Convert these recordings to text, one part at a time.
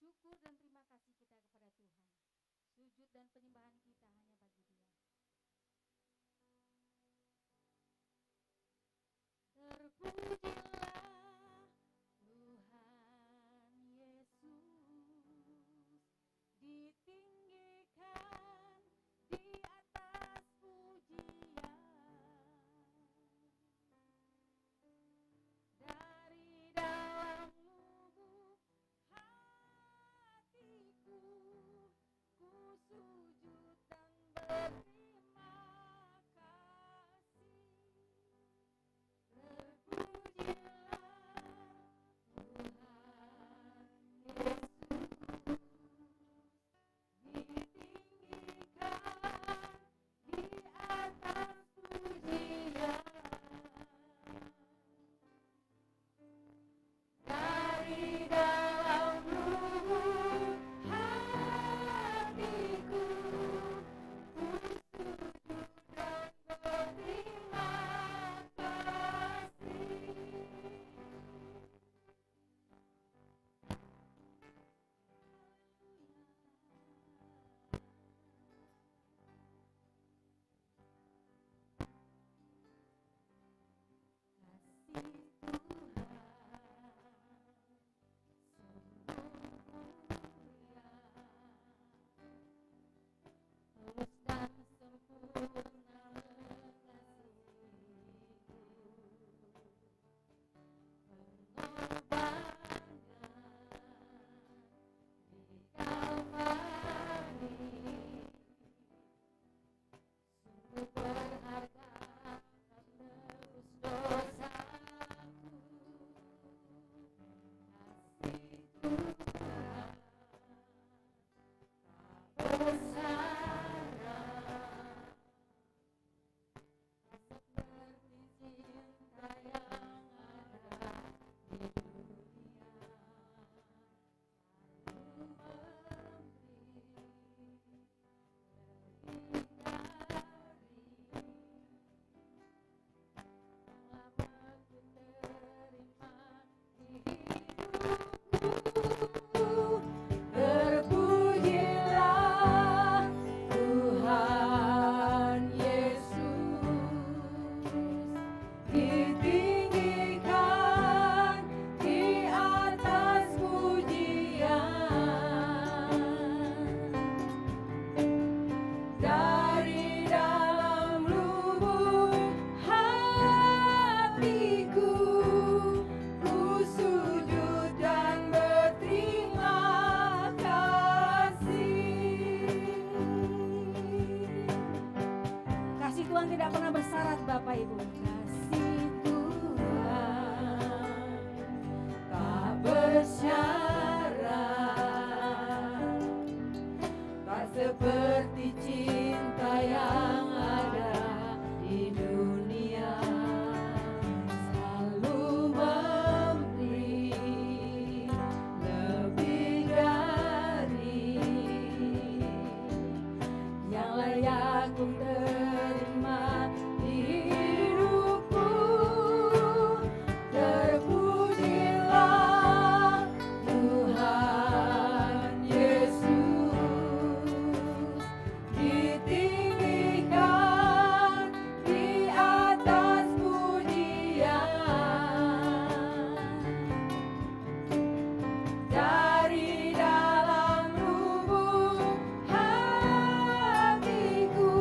Syukur dan terima kasih kita kepada Tuhan. Sujud dan penyembahan kita hanya bagi Dia. Terpujilah Tuhan Yesus, ditinggikan di atas pujian. Dari dalam lubuk hatiku, ku sujud dan berterima kasih. Terpujilah Tuhan Yesus, ditinggikan di atas pujian. Dari dalam lubuk hatiku, ku sujud dan berterima kasih. Kasih tulus dan sempurna mengasihiku, pengorbanan di Kalvari sungguh berharga, akan menebus dosaku. Kasih Tuhan tak bersara, seperti cinta yang ada di dunia, selalu memberi lebih dari yang aku terima di hidupku. Terpujilah Tuhan Yesus, ditinggikan di atas pujian. Dari dalam lubuk hatiku, ku sujud dan berterima kasih. Kasih Tuhan tidak pernah bersyarat, Bapak Ibu. Kasih Tuhan tak bersyarat, tak seperti cinta yang ada di dunia, selalu memberi lebih dari yang layak ku terima di hidupku. Terpujilah Tuhan Yesus, ditinggikan di atas pujian. Dari dalam lubuk hatiku,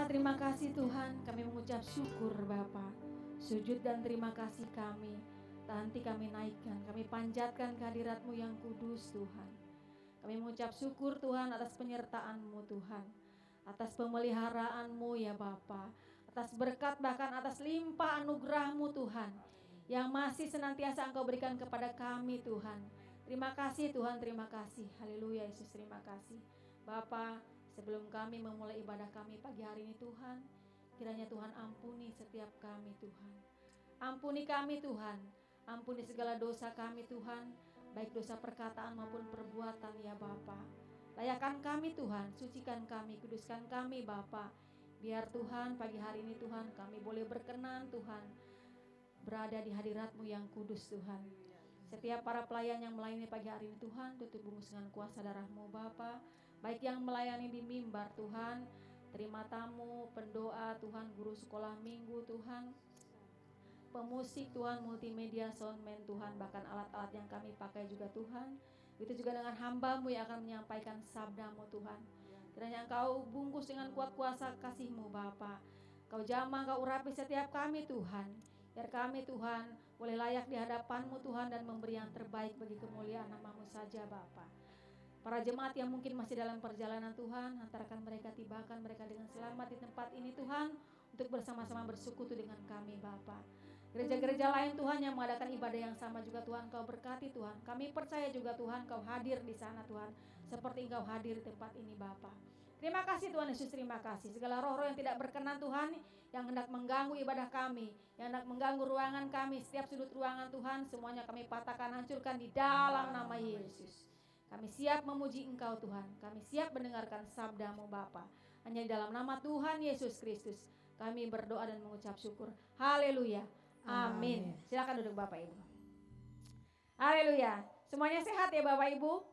Bapa, terima kasih Tuhan, kami mengucap syukur Bapa. Sujud dan terima kasih kami, tak henti kami naikkan, kami panjatkan kehadirat-Mu yang kudus Tuhan. Kami mengucap syukur Tuhan atas penyertaan-Mu Tuhan, atas pemeliharaan-Mu ya Bapa, atas berkat bahkan atas limpah anugerah-Mu Tuhan, yang masih senantiasa Engkau berikan kepada kami Tuhan. Terima kasih Tuhan, terima kasih. Haleluya Yesus, terima kasih. Bapa, sebelum kami memulai ibadah kami pagi hari ini Tuhan, kiranya Tuhan ampuni setiap kami Tuhan. Ampuni kami Tuhan, ampuni segala dosa kami Tuhan, baik dosa perkataan maupun perbuatan ya Bapa. Layakan kami Tuhan, sucikan kami, kuduskan kami Bapa. Biar Tuhan pagi hari ini Tuhan kami boleh berkenan Tuhan, berada di hadirat-Mu yang kudus Tuhan. Setiap para pelayan yang melayani pagi hari ini Tuhan, tutup bungkus dengan kuasa darah-Mu Bapa. Baik yang melayani di mimbar Tuhan, terima tamu, pendoa Tuhan, guru sekolah minggu Tuhan, pemusik Tuhan, multimedia, soundman Tuhan, bahkan alat-alat yang kami pakai juga Tuhan. Itu juga dengan hamba-Mu yang akan menyampaikan sabda-Mu Tuhan. Kiranya Engkau bungkus dengan kuat kuasa kasih-Mu Bapa. Kau jamah, Kau urapi setiap kami Tuhan. Biar kami Tuhan boleh layak di hadapan-Mu Tuhan dan memberi yang terbaik bagi kemuliaan nama-Mu saja Bapa. Para jemaat yang mungkin masih dalam perjalanan Tuhan, hantarkan mereka, tibakan mereka dengan selamat di tempat ini Tuhan, untuk bersama-sama bersekutu dengan kami Bapa. Gereja-gereja lain Tuhan yang mengadakan ibadah yang sama juga Tuhan, Kau berkati Tuhan. Kami percaya juga Tuhan Kau hadir di sana Tuhan, seperti Engkau hadir di tempat ini Bapa. Terima kasih Tuhan Yesus, terima kasih. Segala roh-roh yang tidak berkenan Tuhan, yang hendak mengganggu ibadah kami, yang hendak mengganggu ruangan kami, setiap sudut ruangan Tuhan, semuanya kami patahkan, hancurkan di dalam nama Yesus. Kami siap memuji Engkau Tuhan, kami siap mendengarkan sabda-Mu Bapa. Hanya di dalam nama Tuhan Yesus Kristus kami berdoa dan mengucap syukur. Haleluya, amin. Silakan duduk Bapak Ibu. Haleluya, semuanya sehat ya Bapak Ibu?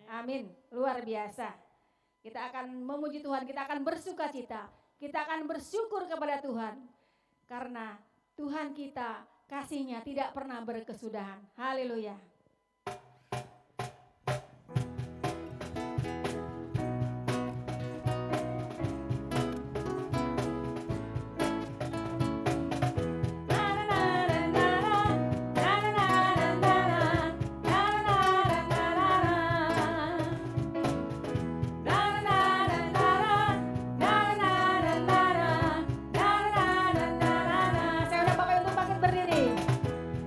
Amin, luar biasa. Kita akan memuji Tuhan, kita akan bersuka cita, kita akan bersyukur kepada Tuhan, karena Tuhan kita kasih-Nya tidak pernah berkesudahan. Haleluya.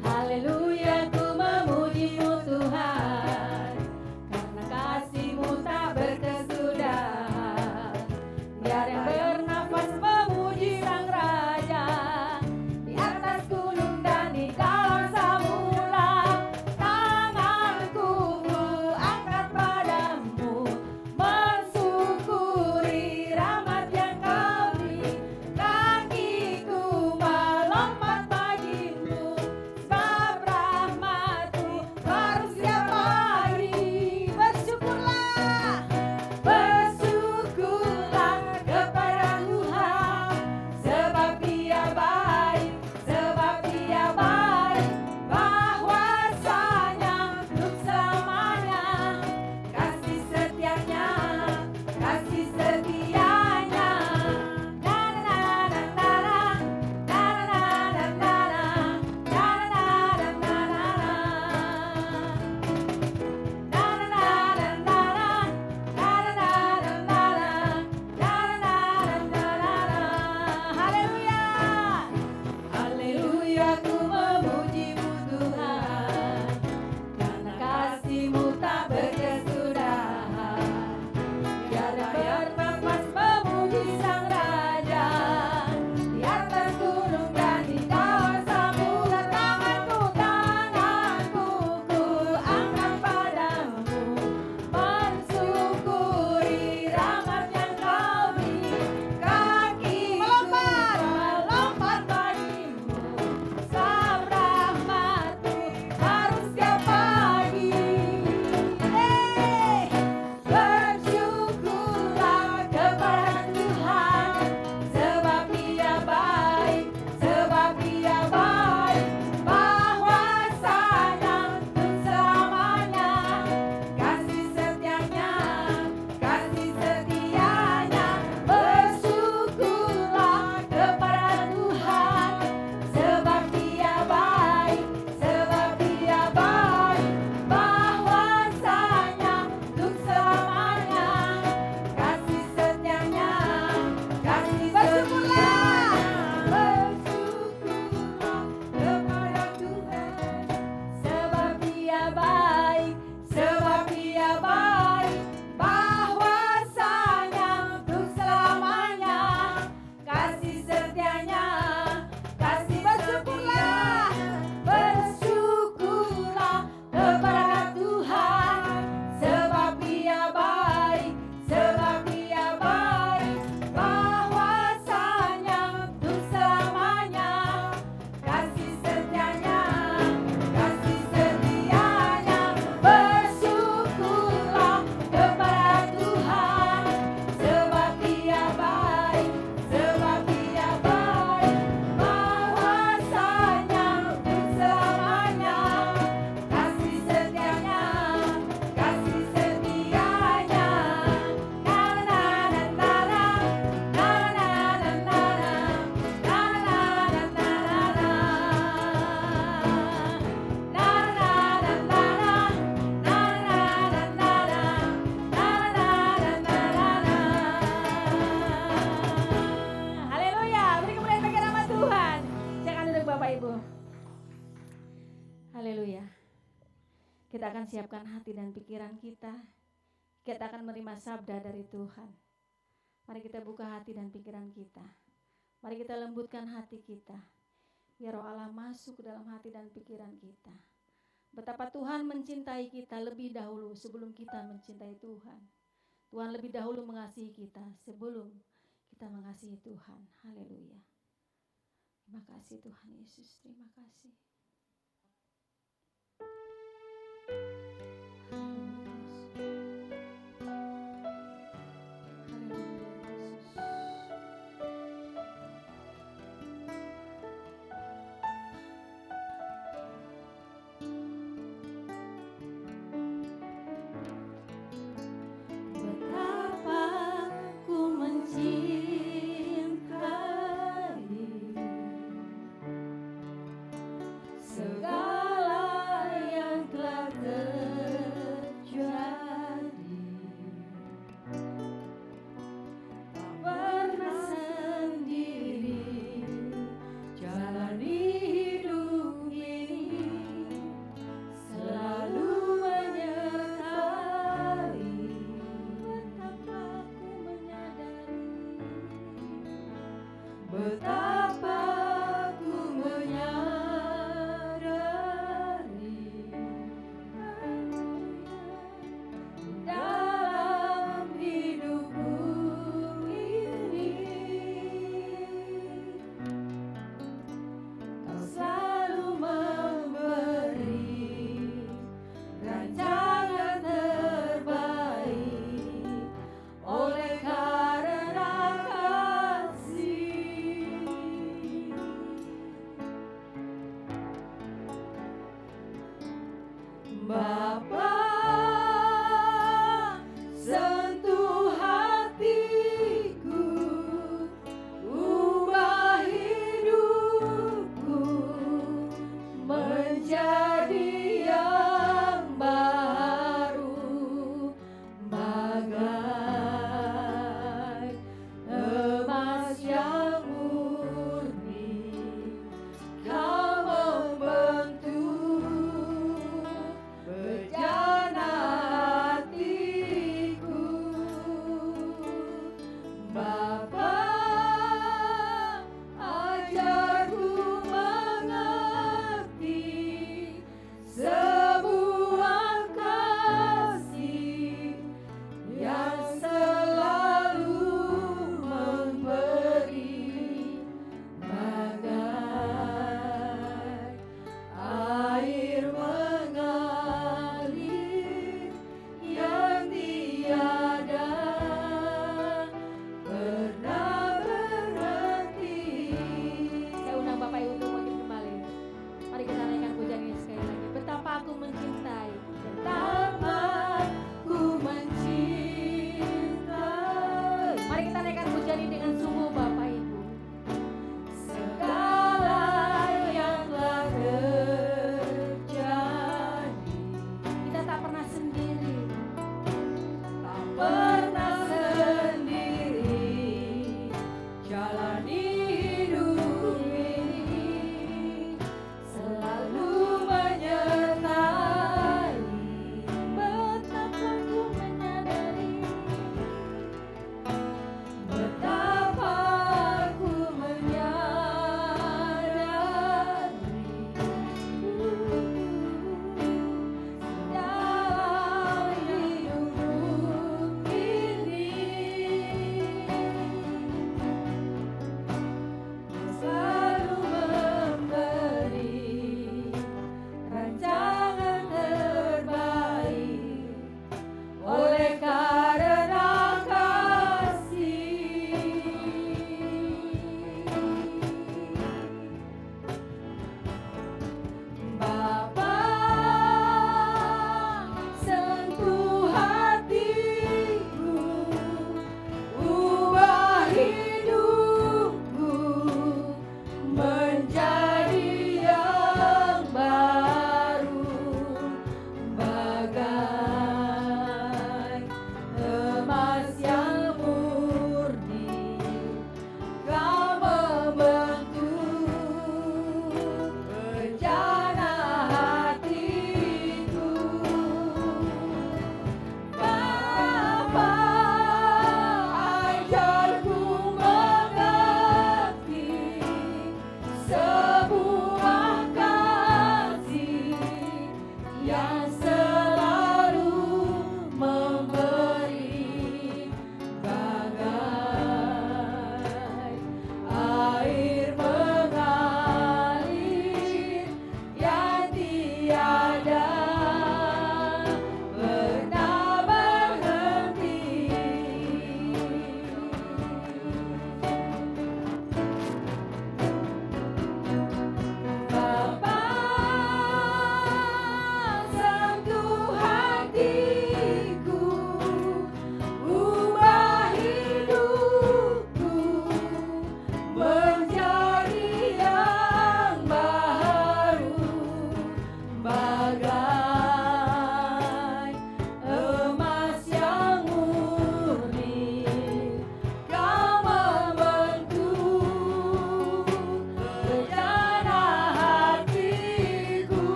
Haleluya, ku memuji kita akan siapkan hati dan pikiran kita. Kita akan menerima sabda dari Tuhan. Mari kita buka hati dan pikiran kita. Mari kita lembutkan hati kita. Biar Roh Allah masuk ke dalam hati dan pikiran kita. Betapa Tuhan mencintai kita lebih dahulu sebelum kita mencintai Tuhan. Tuhan lebih dahulu mengasihi kita sebelum kita mengasihi Tuhan. Haleluya. Terima kasih Tuhan Yesus, terima kasih.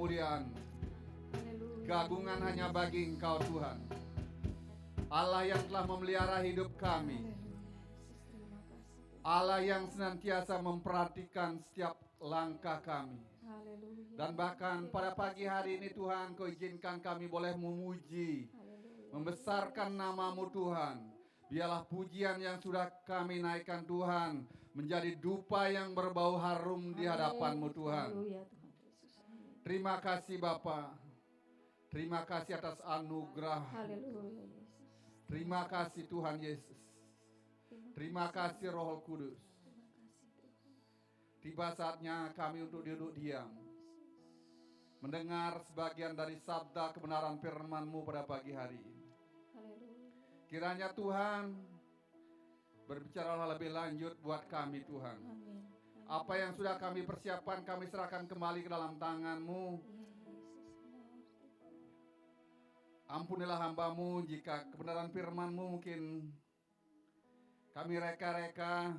kemuliaan, Haleluya. keagungan hanya bagi Engkau Tuhan. Allah yang telah memelihara hidup kami, Haleluya, Yesus, terima kasih Tuhan. Allah yang senantiasa memperhatikan setiap langkah kami. Haleluya. Dan bahkan pada pagi hari ini Tuhan, Kau izinkan kami boleh memuji, Haleluya. membesarkan nama-Mu Tuhan. Biarlah pujian yang sudah kami naikkan Tuhan menjadi dupa yang berbau harum di hadapan-Mu Tuhan. Haleluya Tuhan Yesus. Amin. Terima kasih Bapa. Terima kasih atas anugerah. Haleluya Yesus. Terima kasih Tuhan Yesus. Terima kasih Roh Kudus. Terima kasih Tuhan. Tiba saatnya kami untuk duduk diam, mendengar sebagian dari sabda kebenaran firman-Mu pada pagi hari ini. Haleluya. Kiranya Tuhan berbicaralah lebih lanjut buat kami Tuhan. Amin. Apa yang sudah kami persiapkan kami serahkan kembali ke dalam tangan-Mu. Ya Yesus. Ampunilah hamba-Mu jika kebenaran firman-Mu mungkin kami reka-reka,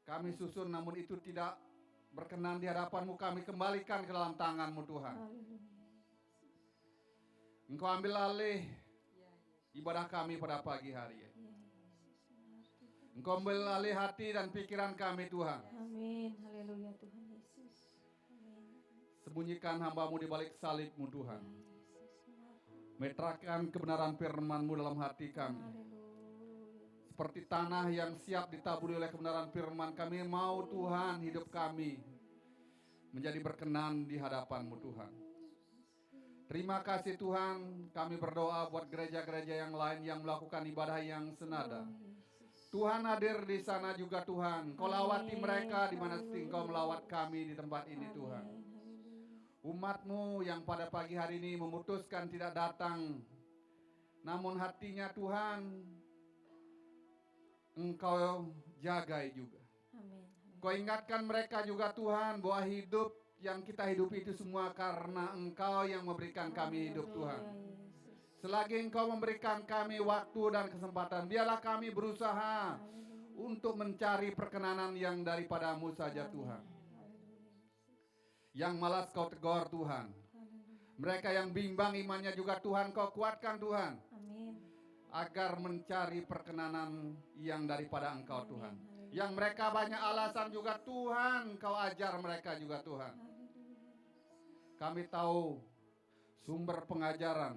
kami susun namun itu tidak berkenan di hadapan-Mu, kami kembalikan ke dalam tangan-Mu Tuhan. Haleluya. Engkau ambil alih ibadah kami pada pagi hari. Ya Yesus. Engkau ambil alih hati dan pikiran kami Tuhan. Amin. Haleluya Tuhan Yesus. Amin. Sembunyikan hamba-Mu di balik salib-Mu Tuhan. Ya Yesus. Meteraikan kebenaran firman-Mu dalam hati kami. Haleluya. Seperti tanah yang siap ditaburi oleh kebenaran firman, kami mau Tuhan hidup kami menjadi berkenan di hadapan-Mu Tuhan. Terima kasih Tuhan, kami berdoa buat gereja-gereja yang lain yang melakukan ibadah yang senada. Tuhan hadir di sana juga Tuhan. Kau lawati mereka di mana Engkau melawat kami di tempat ini Tuhan. Umat-Mu yang pada pagi hari ini memutuskan tidak datang, namun hatinya Tuhan Engkau jagai juga. Amin. Kau ingatkan mereka juga Tuhan bahwa hidup yang kita hidupi itu semua karena Engkau yang memberikan kami hidup Tuhan. Selagi Engkau memberikan kami waktu dan kesempatan, biarlah kami berusaha untuk mencari perkenanan yang daripada-Mu saja Tuhan. Yang malas Kau tegur Tuhan. Mereka yang bimbang imannya juga Tuhan Kau kuatkan Tuhan. Amin. Agar mencari perkenanan yang daripada Engkau Tuhan. Yang mereka banyak alasan juga Tuhan, Kau ajar mereka juga Tuhan. Kami tahu sumber pengajaran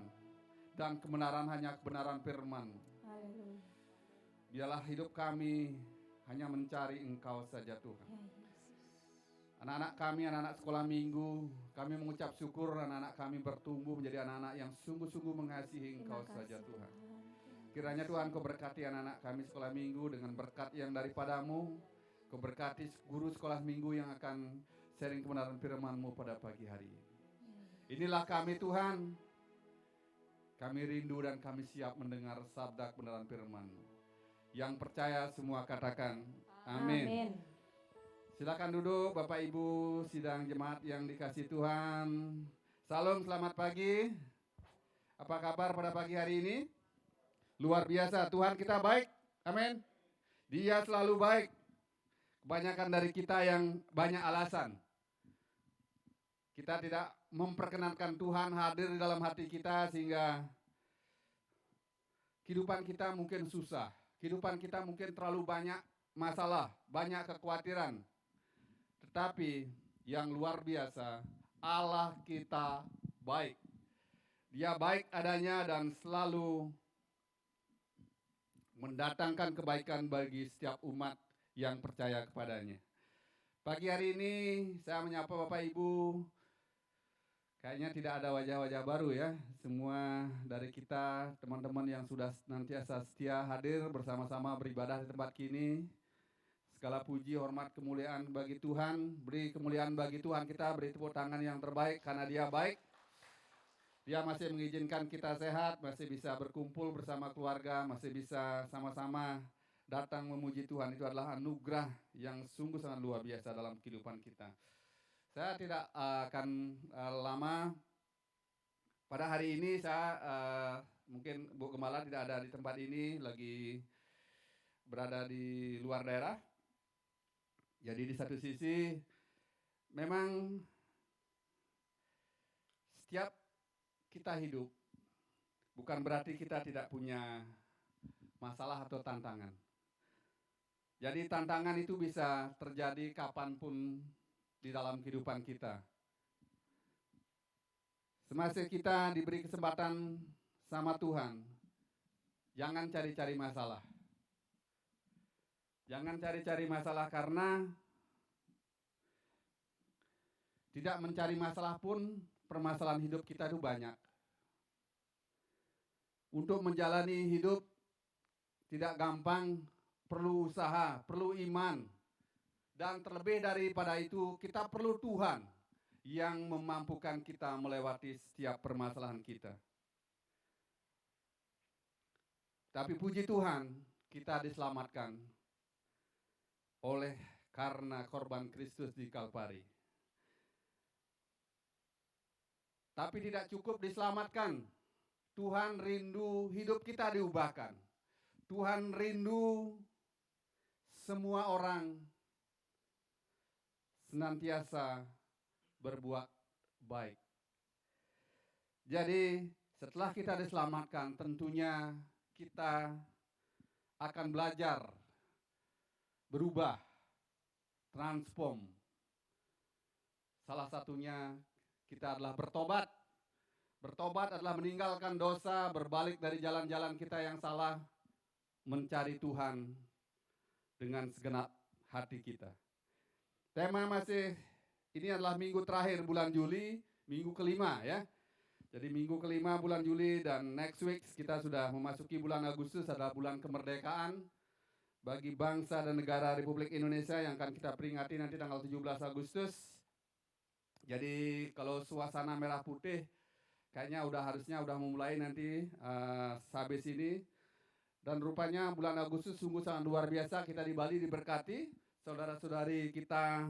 dan kebenaran hanya kebenaran firman. Haleluya. Biarlah hidup kami hanya mencari Engkau saja Tuhan. Ya Yesus. Anak-anak kami, anak-anak sekolah minggu, kami mengucap syukur anak-anak kami bertumbuh menjadi anak-anak yang sungguh-sungguh mengasihi Engkau Terima saja kasih, Tuhan. Kiranya Tuhan Kau berkati anak-anak kami sekolah minggu dengan berkat yang daripada-Mu. Kau berkati guru sekolah minggu yang akan sharing kebenaran firman-Mu pada pagi hari ini. Inilah kami Tuhan. Kami rindu dan kami siap mendengar sabda kebenaran firman-Mu. Yang percaya semua katakan amin. Amin. Silakan duduk Bapak Ibu sidang jemaat yang dikasihi Tuhan. Salam, selamat pagi. Apa kabar pada pagi hari ini? Luar biasa, Tuhan kita baik. Amin. Dia selalu baik. Kebanyakan dari kita yang banyak alasan. Kita tidak memperkenankan Tuhan hadir di dalam hati kita sehingga kehidupan kita mungkin susah. Kehidupan kita mungkin terlalu banyak masalah, banyak kekhawatiran. Tetapi yang luar biasa, Allah kita baik. Dia baik adanya dan selalu mendatangkan kebaikan bagi setiap umat yang percaya kepadanya. Pagi hari ini saya menyapa Bapak Ibu. Kayaknya tidak ada wajah-wajah baru ya. Semua dari kita, teman-teman yang sudah senantiasa setia hadir bersama-sama beribadah di tempat kini. Segala puji, hormat, kemuliaan bagi Tuhan. Beri kemuliaan bagi Tuhan kita, beri tepuk tangan yang terbaik karena Dia baik. Dia masih mengizinkan kita sehat, masih bisa berkumpul bersama keluarga, masih bisa sama-sama datang memuji Tuhan. Itu adalah anugerah yang sungguh sangat luar biasa dalam kehidupan kita. Saya tidak akan lama. Pada hari ini saya mungkin Bu Gembala tidak ada di tempat ini, lagi berada di luar daerah. Jadi di satu sisi memang setiap kita hidup, bukan berarti kita tidak punya masalah atau tantangan. Jadi tantangan itu bisa terjadi kapanpun di dalam kehidupan kita. Semasa kita diberi kesempatan sama Tuhan, jangan cari-cari masalah. Jangan cari-cari masalah karena tidak mencari masalah pun permasalahan hidup kita itu banyak. Untuk menjalani hidup tidak gampang, perlu usaha, perlu iman. Dan terlebih daripada itu, kita perlu Tuhan yang memampukan kita melewati setiap permasalahan kita. Tapi puji Tuhan, kita diselamatkan oleh karena korban Kristus di Kalvari. Tapi tidak cukup diselamatkan. Tuhan rindu hidup kita diubahkan. Tuhan rindu semua orang senantiasa berbuat baik. Jadi setelah kita diselamatkan, tentunya kita akan belajar berubah, transform. Salah satunya kita adalah bertobat. Bertobat adalah meninggalkan dosa, berbalik dari jalan-jalan kita yang salah, mencari Tuhan dengan segenap hati kita. Tema ini adalah minggu terakhir bulan Juli, minggu kelima ya. Jadi minggu kelima bulan Juli dan next week kita sudah memasuki bulan Agustus, adalah bulan kemerdekaan bagi bangsa dan negara Republik Indonesia yang akan kita peringati nanti tanggal 17 Agustus. Jadi kalau suasana merah putih kayaknya harusnya udah memulai nanti habis ini. Dan rupanya bulan Agustus sungguh sangat luar biasa, kita di Bali diberkati. Saudara-saudari kita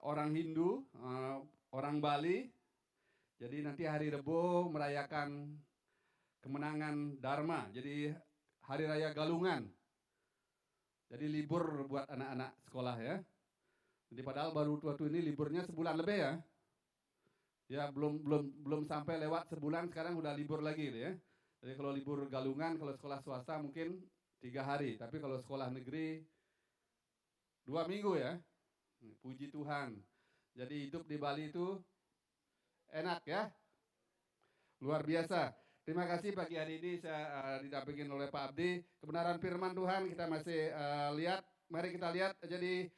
orang Hindu, orang Bali. Jadi nanti hari Rebo merayakan kemenangan Dharma, jadi hari raya Galungan. Jadi libur buat anak-anak sekolah ya. Jadi padahal baru waktu ini liburnya sebulan lebih ya. Ya belum sampai lewat sebulan, sekarang udah libur lagi ya. Jadi kalau libur Galungan, kalau sekolah swasta mungkin 3 hari, tapi kalau sekolah negeri 2 minggu ya. Puji Tuhan. Jadi hidup di Bali itu enak ya. Luar biasa. Terima kasih pagi hari ini saya didampingin oleh Pak Abdi. Kebenaran firman Tuhan kita masih lihat. Mari kita lihat. Jadi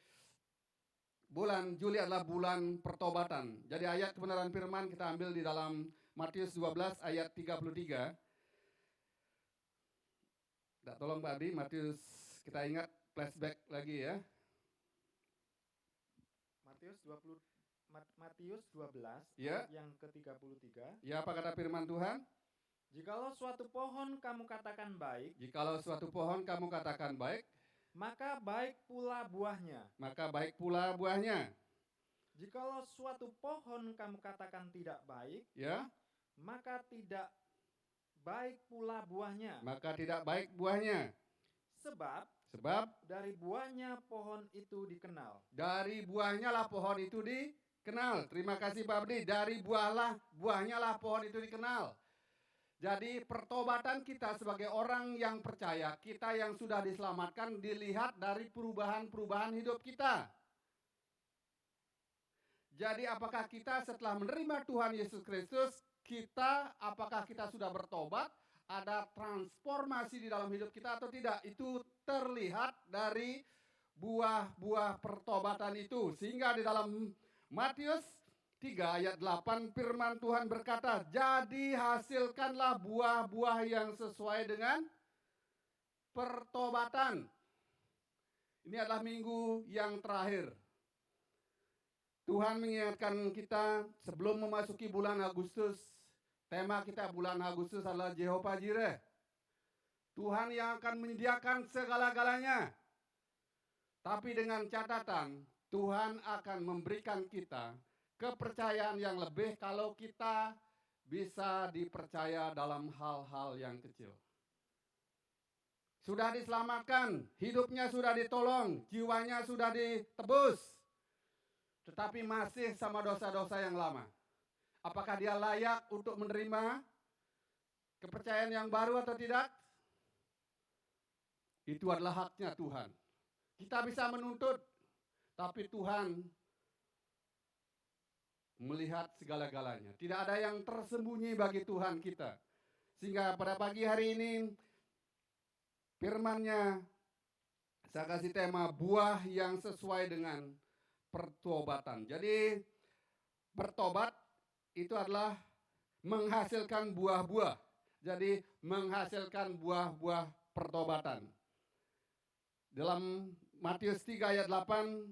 bulan Juli adalah bulan pertobatan. Jadi ayat kebenaran firman kita ambil di dalam Matius 12 ayat 33. Tolong Pak Abdi, Matius kita ingat flashback lagi ya. Matius 12 Ya. ayat yang ke-33. Ya, apa kata firman Tuhan? Jikalau suatu pohon kamu katakan baik, Jikalau suatu pohon kamu katakan baik, maka baik pula buahnya. maka baik pula buahnya. Jikalau suatu pohon kamu katakan tidak baik, Ya, maka tidak baik pula buahnya. maka tidak baik buahnya. Sebab dari buahnya pohon itu dikenal. Dari buahnya lah pohon itu dikenal. Terima kasih Pak Abdi. Dari buahnya lah pohon itu dikenal. Jadi pertobatan kita sebagai orang yang percaya, kita yang sudah diselamatkan, dilihat dari perubahan-perubahan hidup kita. Jadi apakah kita setelah menerima Tuhan Yesus Kristus, apakah kita sudah bertobat, ada transformasi di dalam hidup kita atau tidak? Itu terlihat dari buah-buah pertobatan itu. Sehingga di dalam Matius 3 ayat 8 firman Tuhan berkata, jadi hasilkanlah buah-buah yang sesuai dengan pertobatan. Ini adalah minggu yang terakhir. Tuhan mengingatkan kita sebelum memasuki bulan Agustus. Tema kita bulan Agustus adalah Jehovah Jireh. Tuhan yang akan menyediakan segala-galanya. Tapi dengan catatan, Tuhan akan memberikan kita kepercayaan yang lebih kalau kita bisa dipercaya dalam hal-hal yang kecil. Sudah diselamatkan, hidupnya sudah ditolong, jiwanya sudah ditebus. Tetapi masih sama dosa-dosa yang lama. Apakah dia layak untuk menerima kepercayaan yang baru atau tidak? Itu adalah haknya Tuhan. Kita bisa menuntut, tapi Tuhan melihat segala-galanya. Tidak ada yang tersembunyi bagi Tuhan kita. Sehingga pada pagi hari ini firman-Nya saya kasih tema buah yang sesuai dengan pertobatan. Jadi bertobat itu adalah menghasilkan buah-buah. Jadi menghasilkan buah-buah pertobatan. Dalam Matius 3 ayat 8,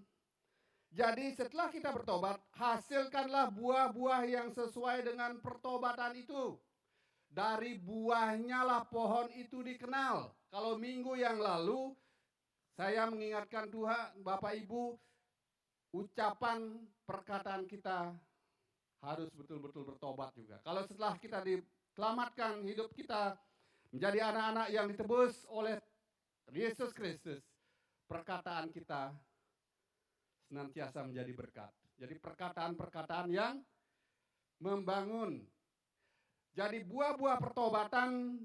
jadi setelah kita bertobat, hasilkanlah buah-buah yang sesuai dengan pertobatan itu. Dari buahnya lah pohon itu dikenal. Kalau minggu yang lalu, saya mengingatkan Tuhan, Bapak Ibu, ucapan perkataan kita harus betul-betul bertobat juga. Kalau setelah kita diselamatkan, hidup kita menjadi anak-anak yang ditebus oleh Yesus Kristus, perkataan kita senantiasa menjadi berkat. Jadi perkataan-perkataan yang membangun. Jadi buah-buah pertobatan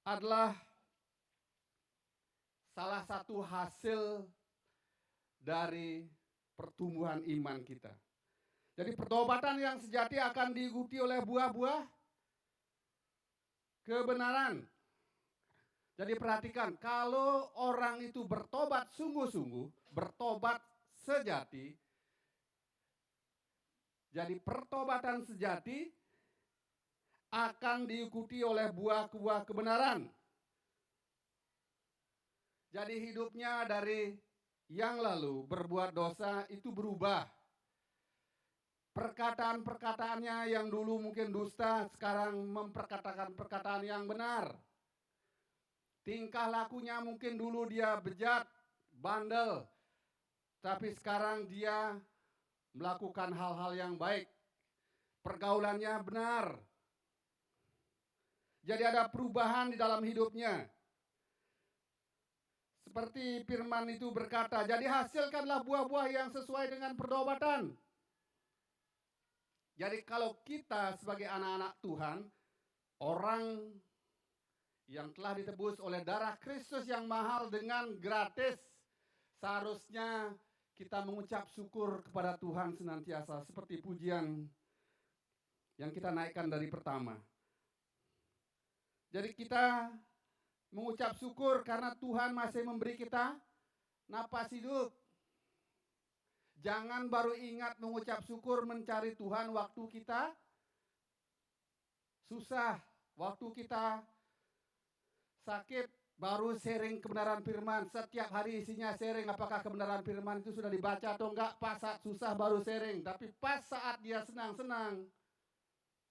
adalah salah satu hasil dari pertumbuhan iman kita. Jadi pertobatan yang sejati akan diikuti oleh buah-buah kebenaran. Jadi perhatikan, kalau orang itu bertobat sungguh-sungguh, bertobat sejati, jadi pertobatan sejati akan diikuti oleh buah-buah kebenaran. Jadi hidupnya dari yang lalu berbuat dosa itu berubah. Perkataan-perkataannya yang dulu mungkin dusta, sekarang memperkatakan perkataan yang benar. Tingkah lakunya mungkin dulu dia bejat, bandel, tapi sekarang dia melakukan hal-hal yang baik. Pergaulannya benar. Jadi ada perubahan di dalam hidupnya. Seperti firman itu berkata, jadi hasilkanlah buah-buah yang sesuai dengan pertobatan. Jadi kalau kita sebagai anak-anak Tuhan, orang yang telah ditebus oleh darah Kristus yang mahal dengan gratis, seharusnya kita mengucap syukur kepada Tuhan senantiasa, seperti pujian yang kita naikkan dari pertama. Jadi kita mengucap syukur karena Tuhan masih memberi kita napas hidup. Jangan baru ingat mengucap syukur mencari Tuhan waktu kita susah, waktu kita sakit, baru sharing kebenaran firman. Setiap hari isinya sharing apakah kebenaran firman itu sudah dibaca atau enggak. Pas saat susah baru sharing. Tapi pas saat dia senang-senang,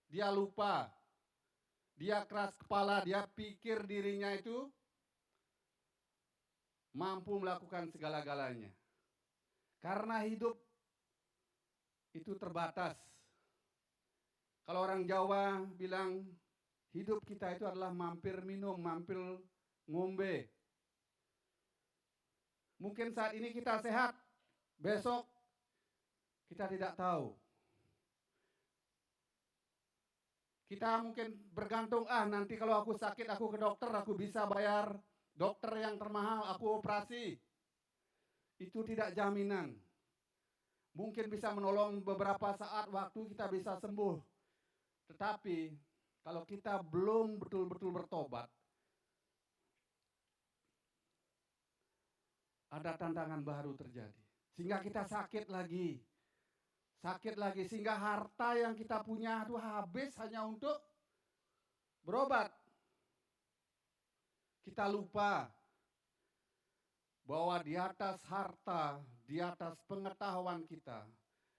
dia lupa. Dia keras kepala, dia pikir dirinya itu mampu melakukan segala-galanya. Karena hidup itu terbatas. Kalau orang Jawa bilang hidup kita itu adalah mampir minum, mampir ngombe. Mungkin saat ini kita sehat, besok kita tidak tahu. Kita mungkin bergantung, nanti kalau aku sakit, aku ke dokter, aku bisa bayar dokter yang termahal, aku operasi. Itu tidak jaminan. Mungkin bisa menolong beberapa saat waktu kita bisa sembuh. Tetapi kalau kita belum betul-betul bertobat, ada tantangan baru terjadi. Sehingga kita sakit lagi. Sakit lagi sehingga harta yang kita punya itu habis hanya untuk berobat. Kita lupa bahwa di atas harta, di atas pengetahuan kita,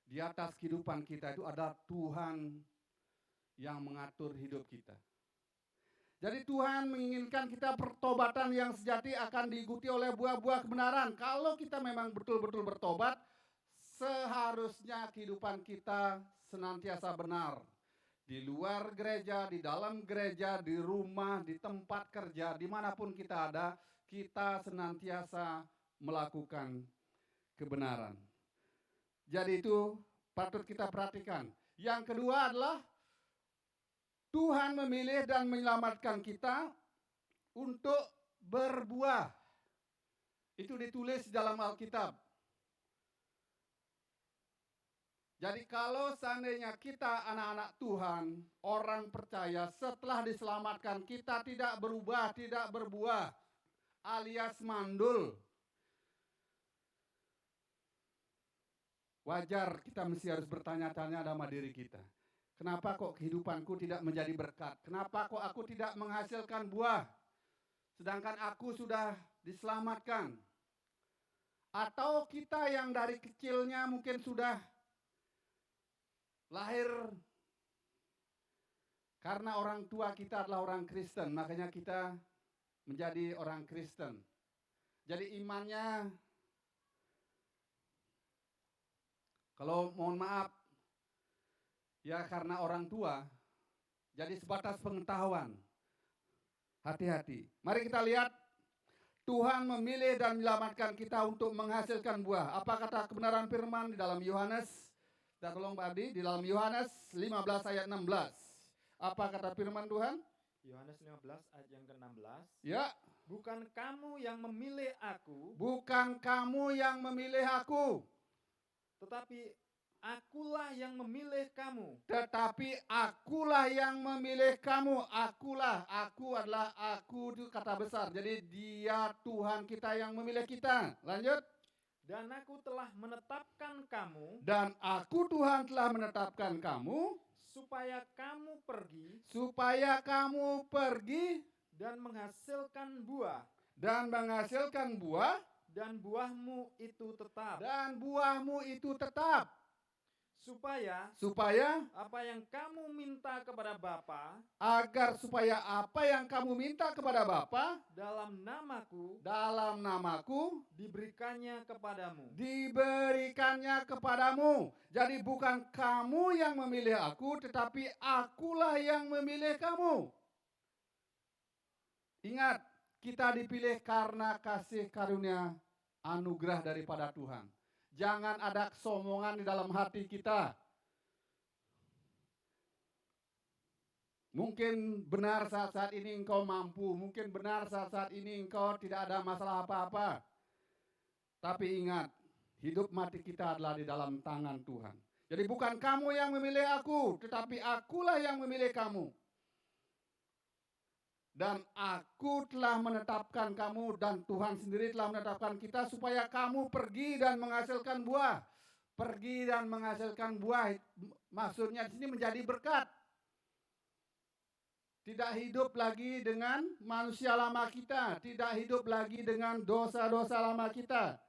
di atas kehidupan kita itu ada Tuhan yang mengatur hidup kita. Jadi Tuhan menginginkan kita pertobatan yang sejati akan diikuti oleh buah-buah kebenaran. Kalau kita memang betul-betul bertobat, seharusnya kehidupan kita senantiasa benar. Di luar gereja, di dalam gereja, di rumah, di tempat kerja, dimanapun kita ada, kita senantiasa melakukan kebenaran. Jadi itu patut kita perhatikan. Yang kedua adalah Tuhan memilih dan menyelamatkan kita untuk berbuah. Itu ditulis dalam Alkitab. Jadi kalau seandainya kita anak-anak Tuhan, orang percaya, setelah diselamatkan kita tidak berubah, tidak berbuah, alias mandul. Wajar kita mesti harus bertanya-tanya sama diri kita. Kenapa kok kehidupanku tidak menjadi berkat? Kenapa kok aku tidak menghasilkan buah? Sedangkan aku sudah diselamatkan. Atau kita yang dari kecilnya mungkin sudah lahir karena orang tua kita adalah orang Kristen, makanya kita menjadi orang Kristen. Jadi imannya, kalau mohon maaf, ya karena orang tua, jadi sebatas pengetahuan. Hati-hati. Mari kita lihat, Tuhan memilih dan menyelamatkan kita untuk menghasilkan buah. Apa kata kebenaran firman di dalam Yohanes? Kita tolong Pak Abdi, di dalam Yohanes 15 ayat 16. Apa kata firman Tuhan? Yohanes 15 ayat yang ke-16. Ya. Bukan kamu yang memilih aku, Bukan kamu yang memilih aku, tetapi akulah yang memilih kamu. tetapi akulah yang memilih kamu. Akulah, aku adalah aku itu kata besar. Jadi dia Tuhan kita yang memilih kita. Lanjut. Dan aku telah menetapkan kamu, Dan aku Tuhan telah menetapkan kamu supaya kamu pergi dan menghasilkan buah, dan menghasilkan buah, dan buahmu itu tetap. dan buahmu itu tetap. Supaya Supaya apa yang kamu minta kepada Bapa supaya apa yang kamu minta kepada Bapa dalam namaku dalam namaku diberikannya kepadamu. diberikannya kepadamu. Jadi bukan kamu yang memilih aku, tetapi akulah yang memilih kamu. Ingat, kita dipilih karena kasih karunia anugerah daripada Tuhan. Jangan ada kesombongan di dalam hati kita. Mungkin benar saat-saat ini engkau mampu, mungkin benar saat-saat ini engkau tidak ada masalah apa-apa. Tapi ingat, hidup mati kita adalah di dalam tangan Tuhan. Jadi bukan kamu yang memilih aku, tetapi akulah yang memilih kamu. Dan aku telah menetapkan kamu, dan Tuhan sendiri telah menetapkan kita supaya kamu pergi dan menghasilkan buah. Pergi dan menghasilkan buah, maksudnya di sini menjadi berkat. Tidak hidup lagi dengan manusia lama kita, tidak hidup lagi dengan dosa-dosa lama kita.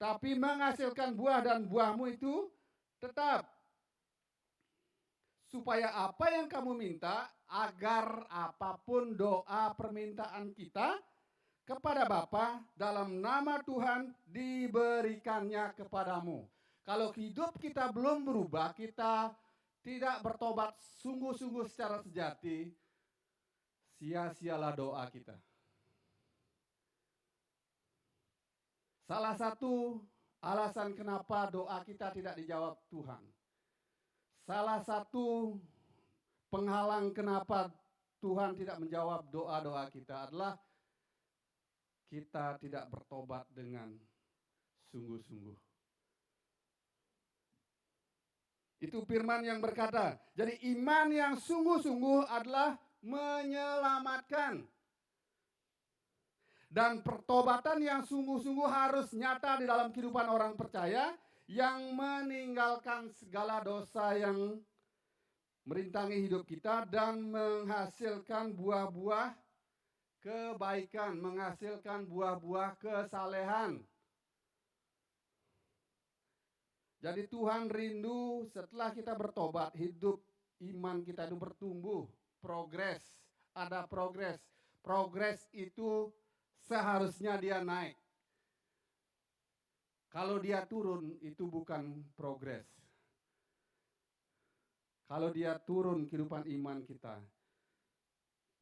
Tapi menghasilkan buah, dan buahmu itu tetap. Supaya apa yang kamu minta, agar apapun doa permintaan kita kepada Bapa dalam nama Tuhan diberikannya kepadamu. Kalau hidup kita belum berubah, kita tidak bertobat sungguh-sungguh secara sejati, sia-sialah doa kita. Salah satu alasan kenapa doa kita tidak dijawab Tuhan. Salah satu penghalang kenapa Tuhan tidak menjawab doa-doa kita adalah kita tidak bertobat dengan sungguh-sungguh. Itu firman yang berkata, jadi iman yang sungguh-sungguh adalah menyelamatkan. Dan pertobatan yang sungguh-sungguh harus nyata di dalam kehidupan orang percaya yang meninggalkan segala dosa yang merintangi hidup kita dan menghasilkan buah-buah kebaikan, menghasilkan buah-buah kesalehan. Jadi Tuhan rindu setelah kita bertobat, hidup iman kita itu bertumbuh, progres, ada progres. Progres itu seharusnya dia naik. Kalau dia turun, itu bukan progres. Kalau dia turun kehidupan iman kita,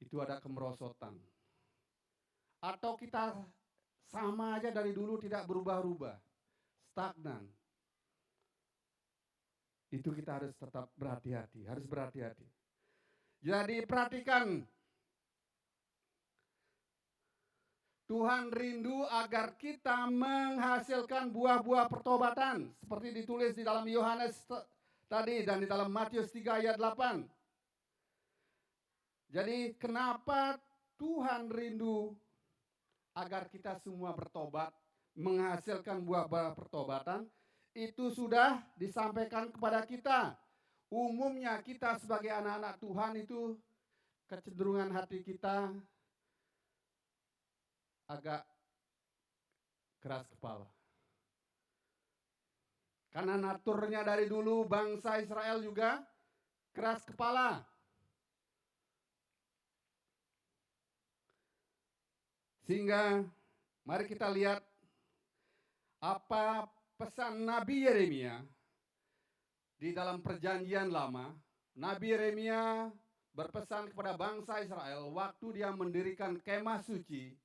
itu ada kemerosotan. Atau kita sama aja dari dulu tidak berubah-ubah, stagnan. Itu kita harus tetap berhati-hati, harus berhati-hati. Jadi perhatikan, Tuhan rindu agar kita menghasilkan buah-buah pertobatan seperti ditulis di dalam Yohanes tadi dan di dalam Matius 3 ayat 8. Jadi kenapa Tuhan rindu agar kita semua bertobat, menghasilkan buah-buah pertobatan? Itu sudah disampaikan kepada kita. Umumnya kita sebagai anak-anak Tuhan itu kecenderungan hati kita agak keras kepala. Karena naturnya dari dulu bangsa Israel juga keras kepala. Sehingga mari kita lihat apa pesan Nabi Yeremia di dalam perjanjian lama. Nabi Yeremia berpesan kepada bangsa Israel waktu dia mendirikan kemah suci.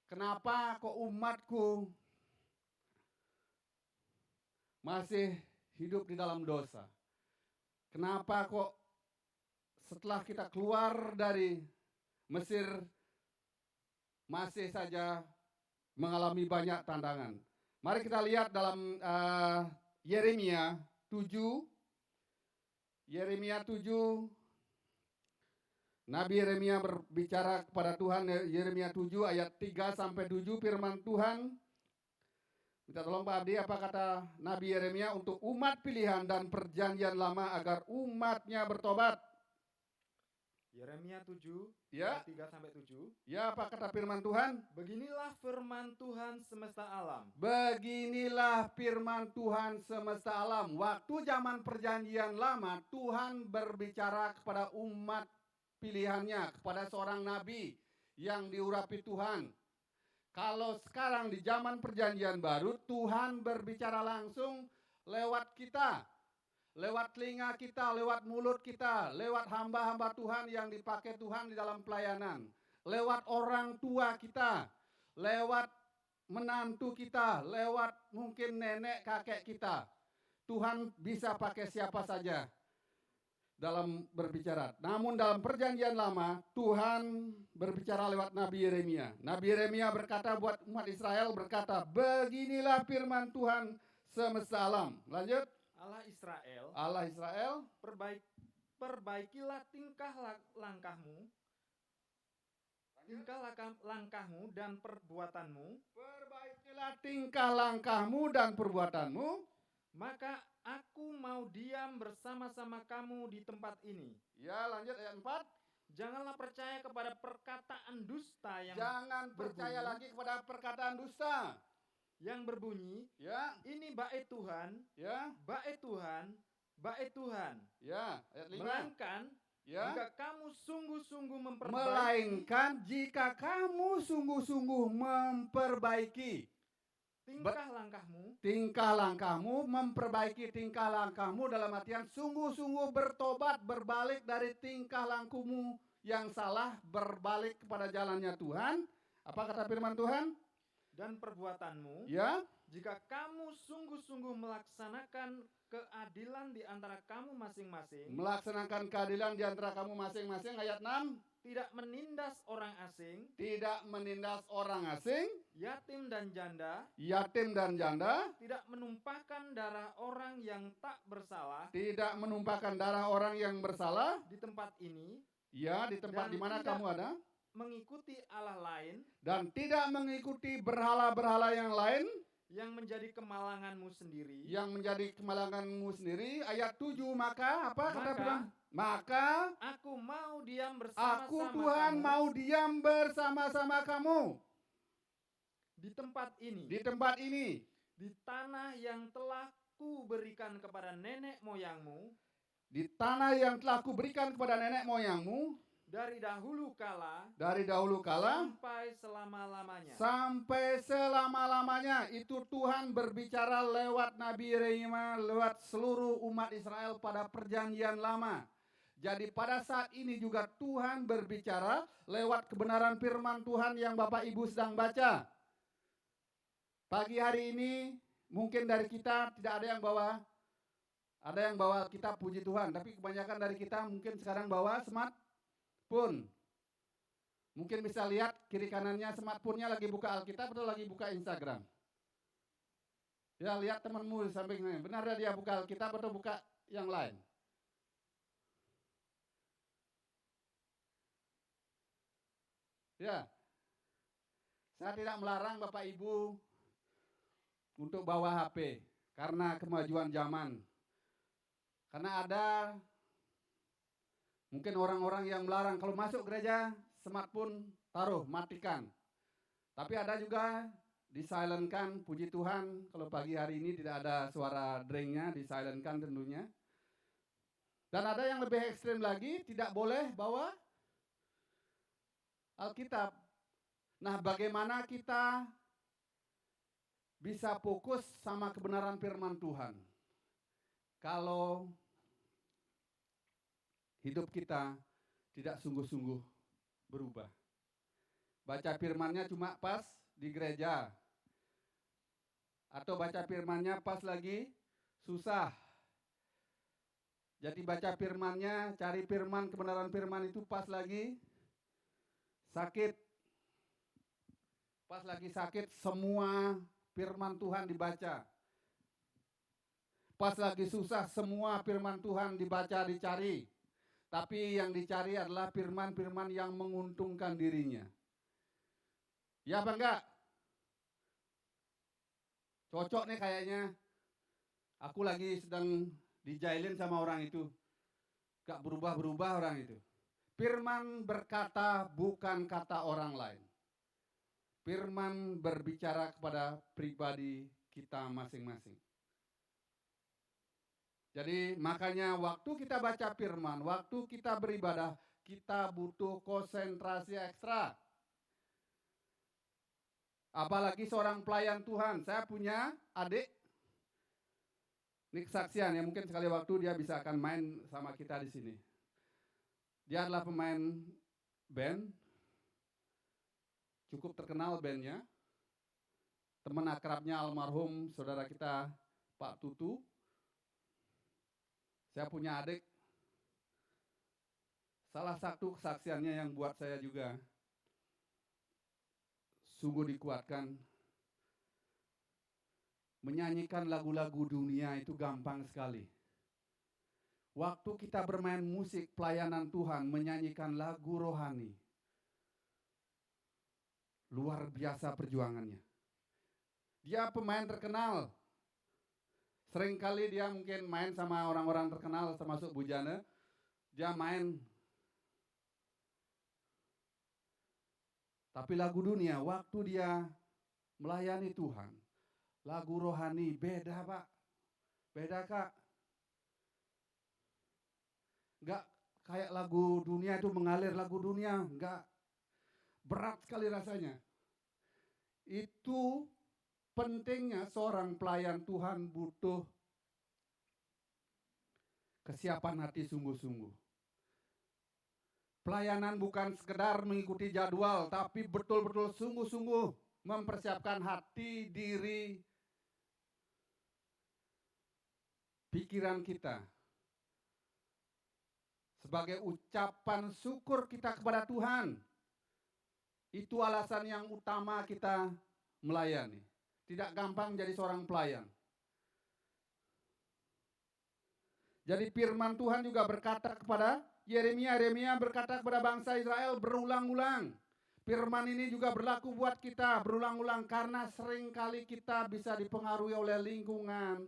Kenapa kok umatku masih hidup di dalam dosa? Kenapa kok setelah kita keluar dari Mesir masih saja mengalami banyak tantangan? Mari kita lihat dalam Yeremia 7. Yeremia 7. Nabi Yeremia berbicara kepada Tuhan, Yeremia 7 ayat 3 sampai 7 firman Tuhan. Minta tolong Pak Abdi, apa kata Nabi Yeremia untuk umat pilihan dan perjanjian lama agar umatnya bertobat? Yeremia 7 Ya. ayat 3 sampai 7. Ya, apa kata firman Tuhan? Beginilah firman Tuhan semesta alam. Beginilah firman Tuhan semesta alam. Waktu zaman perjanjian lama, Tuhan berbicara kepada umat pilihannya, kepada seorang nabi yang diurapi Tuhan. Kalau sekarang di zaman perjanjian baru, Tuhan berbicara langsung lewat kita. Lewat telinga kita, lewat mulut kita, lewat hamba-hamba Tuhan yang dipakai Tuhan di dalam pelayanan. Lewat orang tua kita, lewat menantu kita, lewat mungkin nenek kakek kita. Tuhan bisa pakai siapa saja dalam berbicara. Namun dalam perjanjian lama, Tuhan berbicara lewat Nabi Yeremia. Nabi Yeremia berkata buat umat Israel, berkata, beginilah firman Tuhan semesta alam. Lanjut. Allah Israel, perbaikilah langkahmu dan perbuatanmu. Perbaikilah tingkah langkahmu dan perbuatanmu. Maka aku mau diam bersama-sama kamu di tempat ini. Ya, lanjut ayat 4. Janganlah percaya kepada perkataan dusta yang Jangan percaya lagi kepada perkataan dusta yang berbunyi, ya, ini bait Tuhan, ya, bait Tuhan, bait Tuhan. ya, ayat 5. Melainkan Ya, jika kamu sungguh-sungguh memperbaiki, melainkan jika kamu sungguh-sungguh memperbaiki tingkah langkahmu, memperbaiki tingkah langkahmu dalam artian sungguh-sungguh bertobat, berbalik dari tingkah lakumu yang salah, berbalik kepada jalannya Tuhan. Apa kata firman Tuhan? dan perbuatanmu, Ya, jika kamu sungguh-sungguh melaksanakan keadilan di antara kamu masing-masing, melaksanakan keadilan di antara kamu masing-masing. Ayat 6. tidak menindas orang asing, Tidak menindas orang asing, yatim dan janda, yatim dan janda, tidak menumpahkan darah orang yang tak bersalah tidak menumpahkan darah orang yang bersalah. di tempat ini, Ya, di tempat Dan di mana tidak kamu ada, mengikuti Allah lain dan tidak mengikuti berhala-berhala yang lain yang menjadi kemalanganmu sendiri. yang menjadi kemalanganmu sendiri. Ayat 7, maka apa kata Maka Firman? Maka aku mau diam bersama-sama aku Tuhan kamu mau diam bersama-sama kamu di tempat ini, di tempat ini, di tanah yang telah kuberikan kepada nenek moyangmu di tanah yang telah kuberikan kepada nenek moyangmu dari dahulu kala dari dahulu kala sampai selama-lamanya. sampai selama-lamanya. Itu Tuhan berbicara lewat Nabi Yeremia, lewat seluruh umat Israel pada perjanjian lama. Jadi pada saat ini juga Tuhan berbicara lewat kebenaran firman Tuhan yang Bapak Ibu sedang baca. Pagi hari ini mungkin dari kita tidak ada yang bawa Ada yang bawa Alkitab, puji Tuhan, tapi kebanyakan dari kita mungkin sekarang bawa smartphone. Mungkin bisa lihat kiri kanannya smartphone-nya lagi buka Alkitab atau lagi buka Instagram. Ya, lihat temanmu di sampingnya. Benar dia buka Alkitab atau buka yang lain? Ya, saya tidak melarang Bapak Ibu untuk bawa HP karena kemajuan zaman. Karena ada mungkin orang-orang yang melarang kalau masuk gereja smartphone taruh, matikan. Tapi ada juga di-silentkan, puji Tuhan kalau pagi hari ini tidak ada suara dringnya, di-silentkan tentunya. Dan ada yang lebih ekstrim lagi, tidak boleh bawa Alkitab. Nah, bagaimana kita bisa fokus sama kebenaran firman Tuhan kalau hidup kita tidak sungguh-sungguh berubah? Baca firmannya cuma pas di gereja, atau baca firmannya pas lagi susah. Jadi baca firmannya, cari firman, kebenaran firman itu pas lagi sakit. Pas lagi sakit semua firman Tuhan dibaca. Pas lagi susah semua firman Tuhan dibaca, dicari. Tapi yang dicari adalah firman-firman yang menguntungkan dirinya. Ya apa enggak? Cocok nih kayaknya. Aku lagi sedang dijailin sama orang itu. Gak berubah-berubah orang itu. Firman berkata bukan kata orang lain. Firman berbicara kepada pribadi kita masing-masing. Jadi makanya waktu kita baca firman, waktu kita beribadah, kita butuh konsentrasi ekstra. Apalagi seorang pelayan Tuhan. Saya punya adik, ini kesaksian ya, mungkin sekali waktu dia bisa akan main sama kita di sini. Dia adalah pemain band, cukup terkenal bandnya. Teman akrabnya almarhum saudara kita Pak Tutu. Saya punya adik, salah satu kesaksiannya yang buat saya juga sungguh dikuatkan. Menyanyikan lagu-lagu dunia itu gampang sekali. Waktu kita bermain musik pelayanan Tuhan, menyanyikan lagu rohani, luar biasa perjuangannya. Dia pemain terkenal. Seringkali dia mungkin main sama orang-orang terkenal termasuk Bujana. Dia main. Tapi lagu dunia, waktu dia melayani Tuhan, lagu rohani beda Pak. Beda Kak. Enggak kayak lagu dunia itu mengalir, lagu dunia enggak. Berat sekali rasanya. Itu pentingnya seorang pelayan Tuhan butuh kesiapan hati sungguh-sungguh. Pelayanan bukan sekedar mengikuti jadwal, tapi betul-betul sungguh-sungguh mempersiapkan hati, diri, pikiran kita. Sebagai ucapan syukur kita kepada Tuhan. Itu alasan yang utama kita melayani. Tidak gampang jadi seorang pelayan. Jadi firman Tuhan juga berkata kepada Yeremia berkata kepada bangsa Israel berulang-ulang. Firman ini juga berlaku buat kita berulang-ulang karena seringkali kita bisa dipengaruhi oleh lingkungan.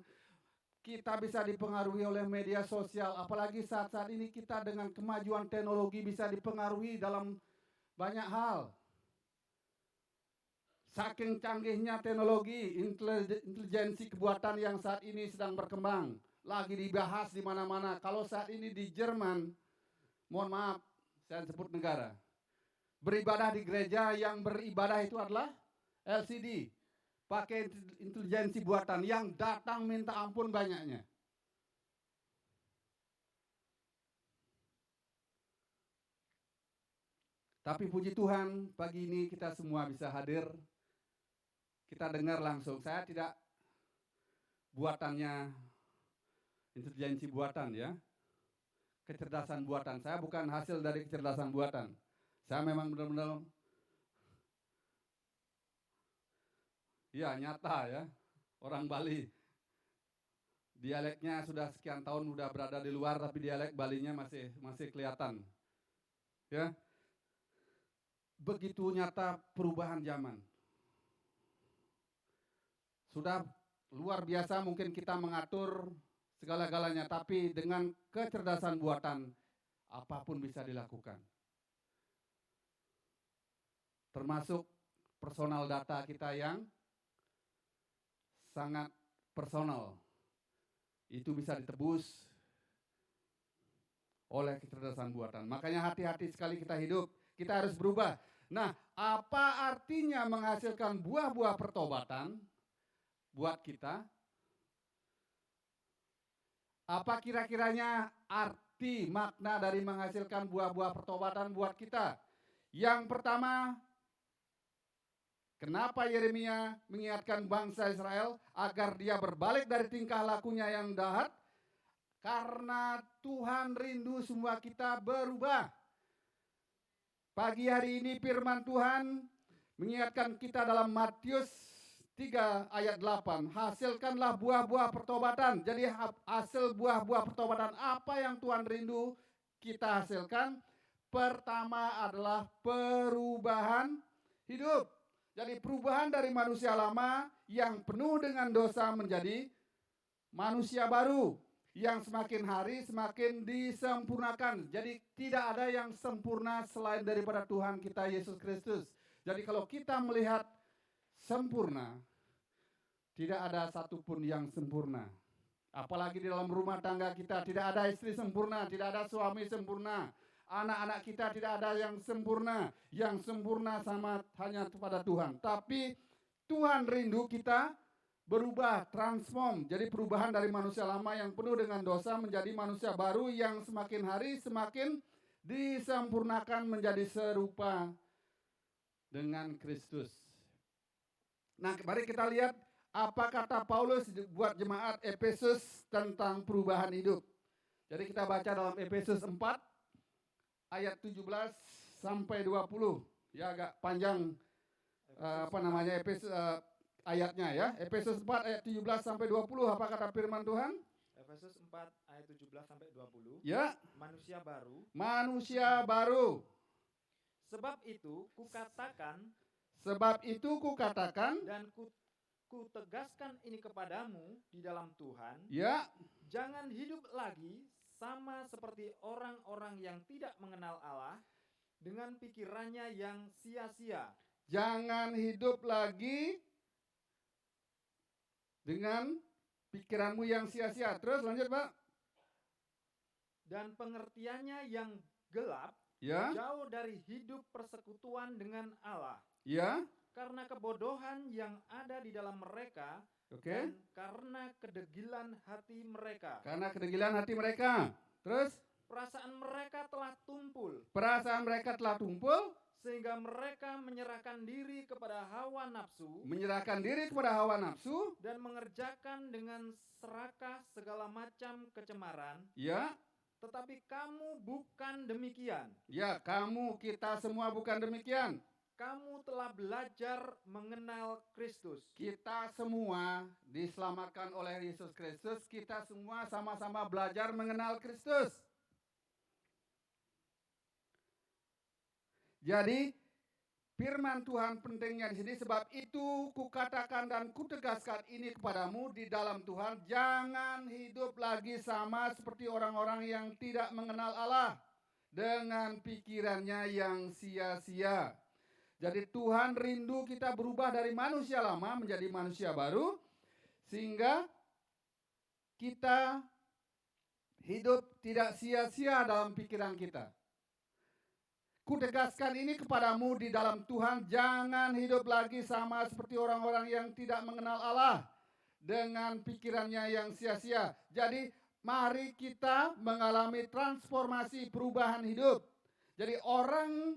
Kita bisa dipengaruhi oleh media sosial. Apalagi saat-saat ini kita dengan kemajuan teknologi bisa dipengaruhi dalam banyak hal. Saking canggihnya teknologi, intelijensi kebuatan yang saat ini sedang berkembang. Lagi dibahas di mana-mana. Kalau saat ini di Jerman, mohon maaf, saya sebut negara. Beribadah di gereja yang beribadah itu adalah LCD. Pakai intelijensi buatan yang datang minta ampun banyaknya. Tapi puji Tuhan, pagi ini kita semua bisa hadir. Kita dengar langsung. Saya tidak buatannya Intelijensi buatan ya. Kecerdasan buatan. Saya bukan hasil dari kecerdasan buatan. Saya memang benar-benar ya nyata ya. Orang Bali. Dialeknya sudah sekian tahun udah berada di luar, tapi dialek Balinya masih kelihatan. Ya. Begitu nyata perubahan zaman. Sudah luar biasa mungkin kita mengatur segala-galanya, tapi dengan kecerdasan buatan apapun bisa dilakukan. Termasuk personal data kita yang sangat personal. Itu bisa ditebus oleh kecerdasan buatan. Makanya hati-hati sekali kita hidup, kita harus berubah. Nah, apa artinya menghasilkan buah-buah pertobatan buat kita? Apa kira-kiranya arti makna dari menghasilkan buah-buah pertobatan buat kita? Yang pertama, kenapa Yeremia mengingatkan bangsa Israel agar dia berbalik dari tingkah lakunya yang jahat? Karena Tuhan rindu semua kita berubah. Pagi hari ini firman Tuhan mengingatkan kita dalam Matius 3 ayat 8. Hasilkanlah buah-buah pertobatan. Jadi hasil buah-buah pertobatan apa yang Tuhan rindu kita hasilkan? Pertama adalah perubahan hidup. Jadi perubahan dari manusia lama yang penuh dengan dosa menjadi manusia baru yang semakin hari semakin disempurnakan. Jadi tidak ada yang sempurna selain daripada Tuhan kita Yesus Kristus. Jadi kalau kita melihat sempurna, tidak ada satupun yang sempurna. Apalagi di dalam rumah tangga kita tidak ada istri sempurna, tidak ada suami sempurna. Anak-anak kita tidak ada yang sempurna. Yang sempurna sama hanya kepada Tuhan. Tapi Tuhan rindu kita berubah, transform. Jadi perubahan dari manusia lama yang penuh dengan dosa menjadi manusia baru yang semakin hari semakin disempurnakan menjadi serupa dengan Kristus. Nah, mari kita lihat apa kata Paulus buat jemaat Efesus tentang perubahan hidup. Jadi kita baca dalam Efesus 4 ayat 17 sampai 20. Ya agak panjang ayatnya ya. Efesus 4 ayat 17 sampai 20 apa kata firman Tuhan? Efesus 4 ayat 17 sampai 20. Ya. Manusia baru. Manusia baru. Sebab itu kukatakan dan kutegaskan ini kepadamu di dalam Tuhan. Ya. Jangan hidup lagi sama seperti orang-orang yang tidak mengenal Allah dengan pikirannya yang sia-sia. Jangan hidup lagi dengan pikiranmu yang sia-sia. Terus lanjut, Pak. Dan pengertiannya yang gelap, ya, jauh dari hidup persekutuan dengan Allah. Ya. Karena kebodohan yang ada di dalam mereka. Oke. Dan karena kedegilan hati mereka. Karena kedegilan hati mereka. Terus? Perasaan mereka telah tumpul. Perasaan mereka telah tumpul. Sehingga mereka menyerahkan diri kepada hawa nafsu. Menyerahkan diri kepada hawa nafsu. Dan mengerjakan dengan serakah segala macam kecemaran. Ya. Tetapi kamu bukan demikian. Ya, kita semua bukan demikian. Kamu telah belajar mengenal Kristus. Kita semua diselamatkan oleh Yesus Kristus. Kita semua sama-sama belajar mengenal Kristus. Jadi firman Tuhan pentingnya di sini. Sebab itu kukatakan dan kutegaskan ini kepadamu di dalam Tuhan. Jangan hidup lagi sama seperti orang-orang yang tidak mengenal Allah. Dengan pikirannya yang sia-sia. Jadi Tuhan rindu kita berubah dari manusia lama menjadi manusia baru. Sehingga kita hidup tidak sia-sia dalam pikiran kita. Kutegaskan ini kepadamu di dalam Tuhan. Jangan hidup lagi sama seperti orang-orang yang tidak mengenal Allah. Dengan pikirannya yang sia-sia. Jadi mari kita mengalami transformasi perubahan hidup. Jadi orang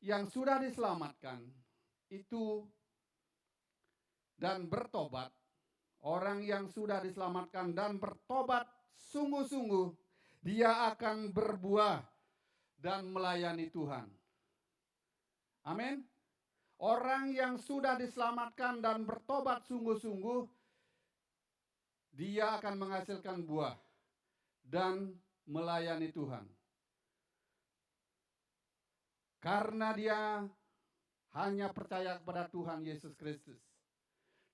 yang sudah diselamatkan itu dan bertobat, orang yang sudah diselamatkan dan bertobat sungguh-sungguh, dia akan berbuah dan melayani Tuhan. Amin. Orang yang sudah diselamatkan dan bertobat sungguh-sungguh, dia akan menghasilkan buah dan melayani Tuhan. Karena dia hanya percaya kepada Tuhan Yesus Kristus.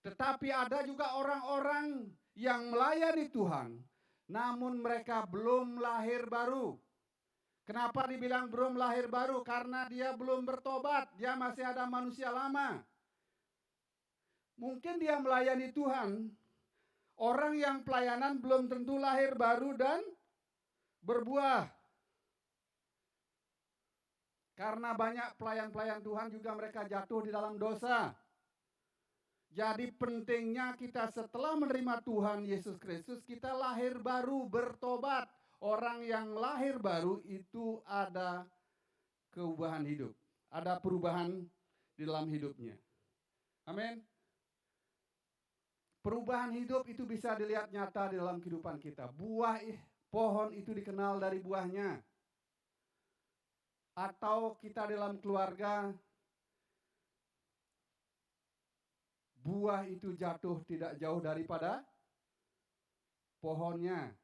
Tetapi ada juga orang-orang yang melayani Tuhan, namun mereka belum lahir baru. Kenapa dibilang belum lahir baru? Karena dia belum bertobat, dia masih ada manusia lama. Mungkin dia melayani Tuhan, orang yang pelayanan belum tentu lahir baru dan berbuah. Karena banyak pelayan-pelayan Tuhan juga mereka jatuh di dalam dosa. Jadi pentingnya kita setelah menerima Tuhan Yesus Kristus, kita lahir baru, bertobat. Orang yang lahir baru itu ada keubahan hidup. Ada perubahan di dalam hidupnya. Amin. Perubahan hidup itu bisa dilihat nyata di dalam kehidupan kita. Buah pohon itu dikenal dari buahnya. Atau kita dalam keluarga, buah itu jatuh tidak jauh daripada pohonnya.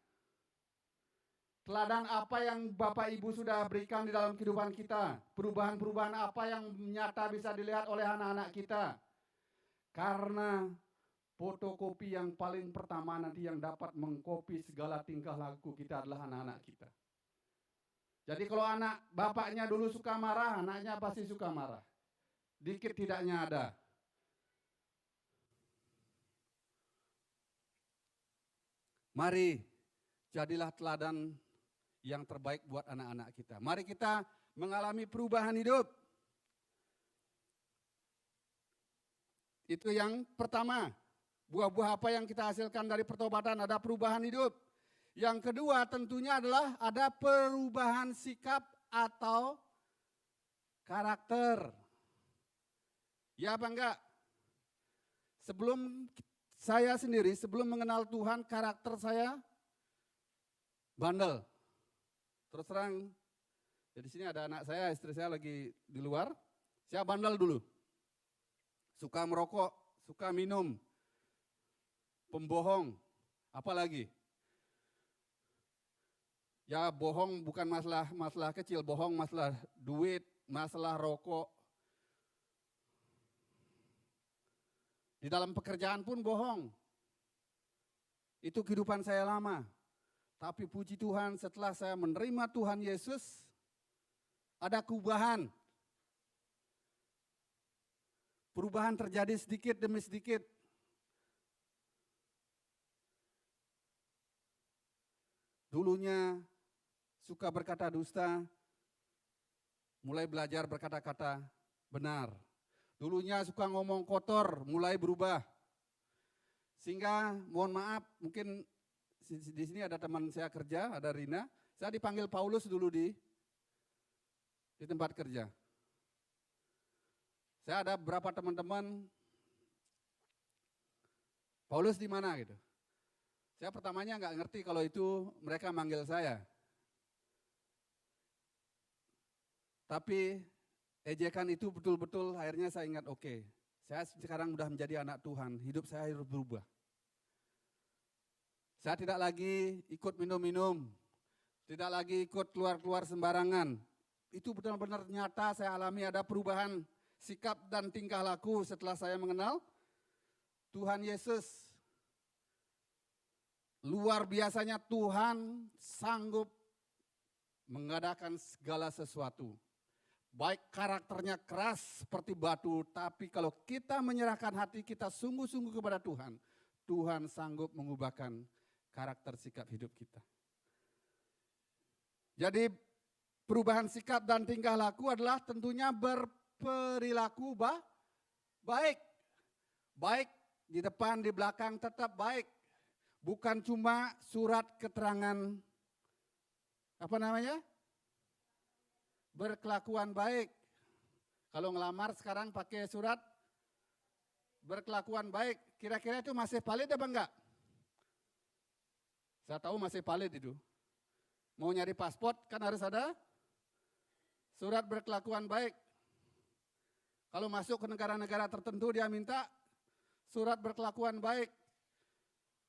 Teladan apa yang Bapak Ibu sudah berikan di dalam kehidupan kita? Perubahan-perubahan apa yang nyata bisa dilihat oleh anak-anak kita? Karena fotokopi yang paling pertama nanti yang dapat mengkopi segala tingkah laku kita adalah anak-anak kita. Jadi kalau anak bapaknya dulu suka marah, anaknya pasti suka marah. Dikit tidaknya ada. Mari jadilah teladan yang terbaik buat anak-anak kita. Mari kita mengalami perubahan hidup. Itu yang pertama. Buah-buah apa yang kita hasilkan dari pertobatan, ada perubahan hidup. Yang kedua tentunya adalah ada perubahan sikap atau karakter. Ya apa enggak? Sebelum saya sendiri, sebelum mengenal Tuhan, karakter saya bandel. Terus terang, ya di sini ada anak saya, istri saya lagi di luar. Saya bandel dulu. Suka merokok, suka minum, pembohong, apalagi. Ya bohong bukan masalah kecil, bohong masalah duit, masalah rokok. Di dalam pekerjaan pun bohong. Itu kehidupan saya lama. Tapi puji Tuhan setelah saya menerima Tuhan Yesus, ada perubahan. Perubahan terjadi sedikit demi sedikit. Dulunya suka berkata dusta, mulai belajar berkata-kata benar. Dulunya suka ngomong kotor, mulai berubah. Sehingga mohon maaf, mungkin di sini ada teman saya kerja, ada Rina. Saya dipanggil Paulus dulu di tempat kerja. Saya ada beberapa teman-teman, Paulus di mana gitu. Saya pertamanya nggak ngerti kalau itu mereka manggil saya. Tapi ejekan itu betul-betul akhirnya saya ingat, oke, saya sekarang sudah menjadi anak Tuhan, hidup saya harus berubah. Saya tidak lagi ikut minum-minum, tidak lagi ikut keluar-keluar sembarangan. Itu benar-benar nyata saya alami ada perubahan sikap dan tingkah laku setelah saya mengenal Tuhan Yesus. Luar biasanya Tuhan sanggup mengadakan segala sesuatu. Baik karakternya keras seperti batu, tapi kalau kita menyerahkan hati kita sungguh-sungguh kepada Tuhan, Tuhan sanggup mengubahkan karakter sikap hidup kita. Jadi perubahan sikap dan tingkah laku adalah tentunya berperilaku baik. Baik di depan, di belakang tetap baik. Bukan cuma surat keterangan, berkelakuan baik. Kalau ngelamar sekarang pakai surat berkelakuan baik, kira-kira itu masih valid apa enggak? Saya tahu masih valid itu. Mau nyari paspor kan harus ada surat berkelakuan baik. Kalau masuk ke negara-negara tertentu dia minta surat berkelakuan baik.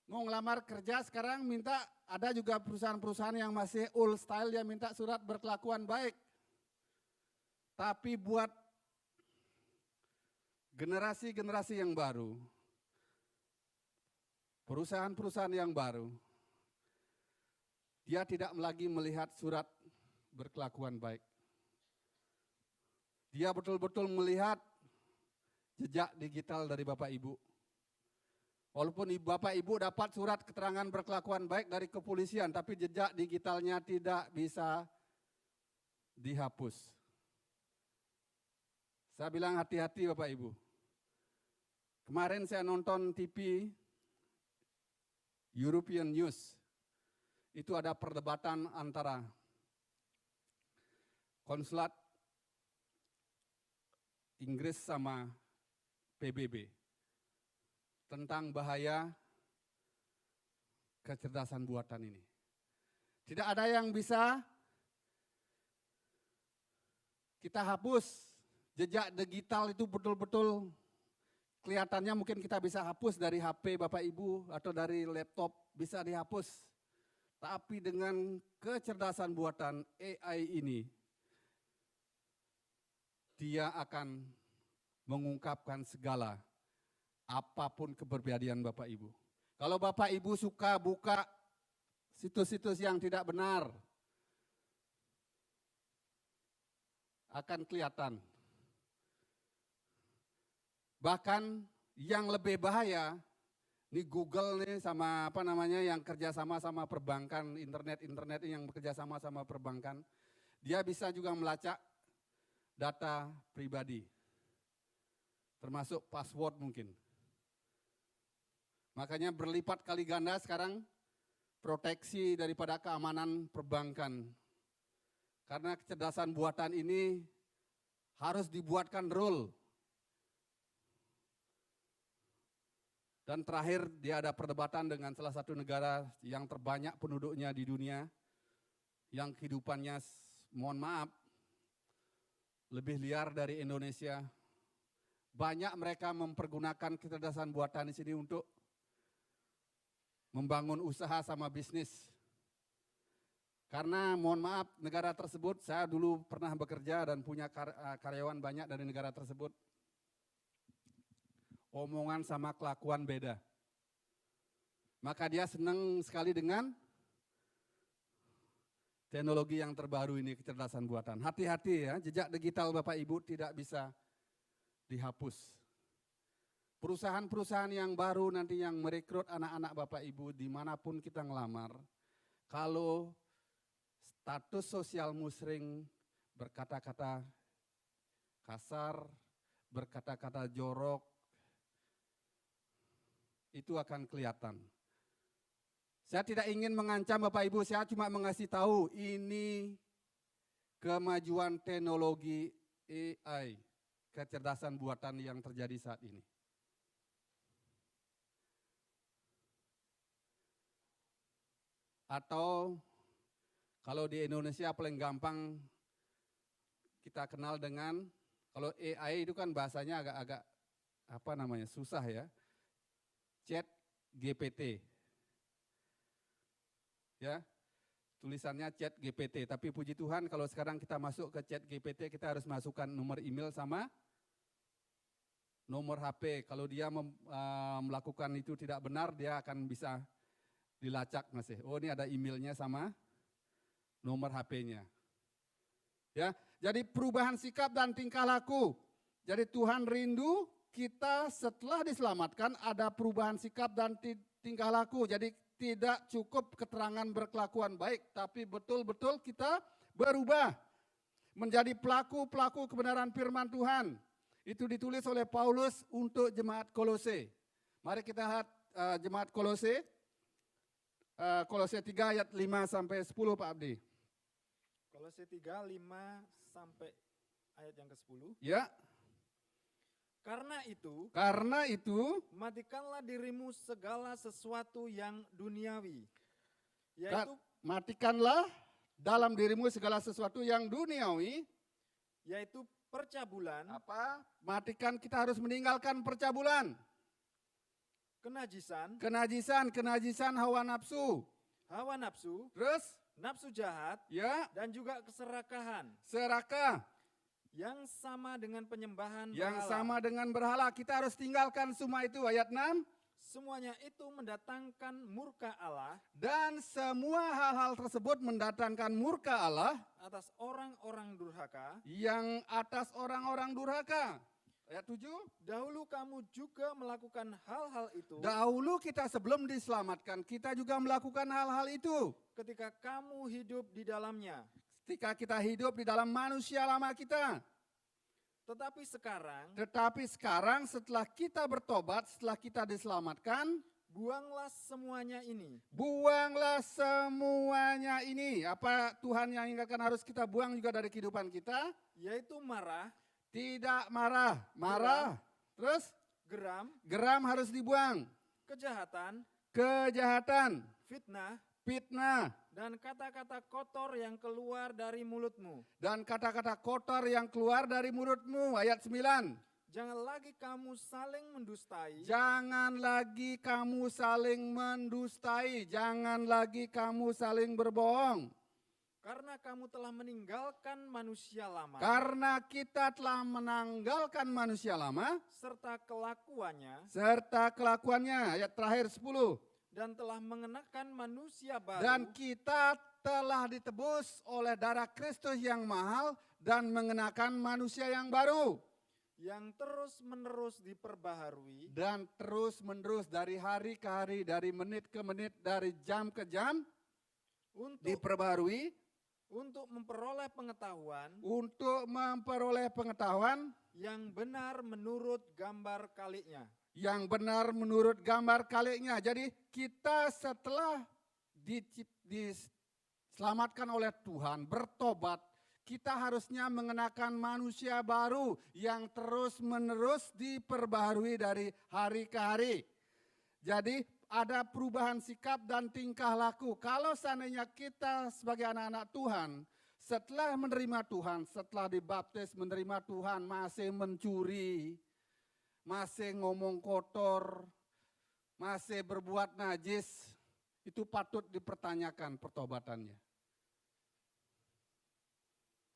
Mau ngelamar kerja sekarang minta, ada juga perusahaan-perusahaan yang masih old style, dia minta surat berkelakuan baik. Tapi buat generasi-generasi yang baru, perusahaan-perusahaan yang baru, dia tidak lagi melihat surat berkelakuan baik. Dia betul-betul melihat jejak digital dari Bapak Ibu. Walaupun Bapak Ibu dapat surat keterangan berkelakuan baik dari kepolisian, tapi jejak digitalnya tidak bisa dihapus. Saya bilang hati-hati Bapak Ibu. Kemarin saya nonton TV European News. Itu ada perdebatan antara konsulat Inggris sama PBB tentang bahaya kecerdasan buatan ini. Tidak ada yang bisa kita hapus. Jejak digital itu betul-betul kelihatannya mungkin kita bisa hapus dari HP Bapak Ibu atau dari laptop, bisa dihapus. Tapi dengan kecerdasan buatan AI ini, dia akan mengungkapkan segala apapun kepribadian Bapak Ibu. Kalau Bapak Ibu suka buka situs-situs yang tidak benar, akan kelihatan. Bahkan yang lebih bahaya, ini Google nih sama yang kerjasama sama perbankan, internet yang bekerjasama sama perbankan, dia bisa juga melacak data pribadi, termasuk password mungkin. Makanya berlipat kali ganda sekarang proteksi daripada keamanan perbankan. Karena kecerdasan buatan ini harus dibuatkan rule. Dan terakhir dia ada perdebatan dengan salah satu negara yang terbanyak penduduknya di dunia, yang kehidupannya, mohon maaf, lebih liar dari Indonesia. Banyak mereka mempergunakan kecerdasan buatan di sini untuk membangun usaha sama bisnis. Karena mohon maaf, negara tersebut, saya dulu pernah bekerja dan punya karyawan banyak dari negara tersebut. Omongan sama kelakuan beda. Maka dia senang sekali dengan teknologi yang terbaru ini, kecerdasan buatan. Hati-hati ya, jejak digital Bapak Ibu tidak bisa dihapus. Perusahaan-perusahaan yang baru nanti yang merekrut anak-anak Bapak Ibu dimanapun kita ngelamar, kalau status sosial musring berkata-kata kasar, berkata-kata jorok, itu akan kelihatan. Saya tidak ingin mengancam Bapak Ibu, saya cuma mengasih tahu ini kemajuan teknologi AI, kecerdasan buatan yang terjadi saat ini. Atau kalau di Indonesia paling gampang kita kenal dengan, kalau AI itu kan bahasanya agak-agak susah ya. Chat GPT. Ya. Tulisannya Chat GPT, tapi puji Tuhan kalau sekarang kita masuk ke Chat GPT kita harus masukkan nomor email sama nomor HP. Kalau dia melakukan itu tidak benar, dia akan bisa dilacak masih. Oh, ini ada emailnya sama nomor HP-nya. Ya, jadi perubahan sikap dan tingkah laku. Jadi Tuhan rindu kita setelah diselamatkan ada perubahan sikap dan tingkah laku. Jadi tidak cukup keterangan berkelakuan baik, tapi betul-betul kita berubah menjadi pelaku-pelaku kebenaran firman Tuhan. Itu ditulis oleh Paulus untuk jemaat Kolose. Mari kita lihat jemaat Kolose. Kolose 3 ayat 5 sampai 10 Pak Abdi. Kolose 3, 5 sampai ayat yang ke-10. Ya. Karena itu, matikanlah dirimu segala sesuatu yang duniawi, matikanlah dalam dirimu segala sesuatu yang duniawi. yaitu percabulan, Apa? Matikan, kita harus meninggalkan percabulan, kenajisan hawa nafsu. Terus nafsu jahat, ya, dan juga keserakahan, serakah yang sama dengan penyembahan yang berhala. sama dengan berhala. Kita harus tinggalkan semua itu. Ayat 6. Semuanya itu mendatangkan murka Allah Dan semua hal-hal tersebut mendatangkan murka Allah atas orang-orang durhaka. yang atas orang-orang durhaka. Ayat 7. Dahulu kamu juga melakukan hal-hal itu Dahulu kita sebelum diselamatkan, kita juga melakukan hal-hal itu. ketika kamu hidup di dalamnya. Ketika kita hidup di dalam manusia lama kita. Tetapi sekarang setelah kita bertobat, setelah kita diselamatkan, buanglah semuanya ini. buanglah semuanya ini. Apa Tuhan yang ingatkan harus kita buang juga dari kehidupan kita? Yaitu marah, Tidak marah. Terus geram harus dibuang. Kejahatan, fitnah, dan kata-kata kotor yang keluar dari mulutmu. dan kata-kata kotor yang keluar dari mulutmu. Ayat 9. Jangan lagi kamu saling mendustai. Jangan lagi kamu saling mendustai. Jangan lagi kamu saling berbohong. Karena kamu telah meninggalkan manusia lama. Karena kita telah menanggalkan manusia lama. Serta kelakuannya. Ayat terakhir 10. Dan telah mengenakan manusia baru. Dan kita telah ditebus oleh darah Kristus yang mahal. Dan mengenakan manusia yang baru. Yang terus-menerus diperbaharui. Dan terus-menerus dari hari ke hari, dari menit ke menit, dari jam ke jam. Diperbaharui. Untuk memperoleh pengetahuan. Yang benar menurut gambar kaliknya. Jadi kita setelah diselamatkan oleh Tuhan, bertobat, kita harusnya mengenakan manusia baru yang terus-menerus diperbaharui dari hari ke hari. Jadi ada perubahan sikap dan tingkah laku. Kalau seandainya kita sebagai anak-anak Tuhan, setelah menerima Tuhan, setelah dibaptis menerima Tuhan, masih mencuri, masih ngomong kotor, masih berbuat najis, itu patut dipertanyakan pertobatannya.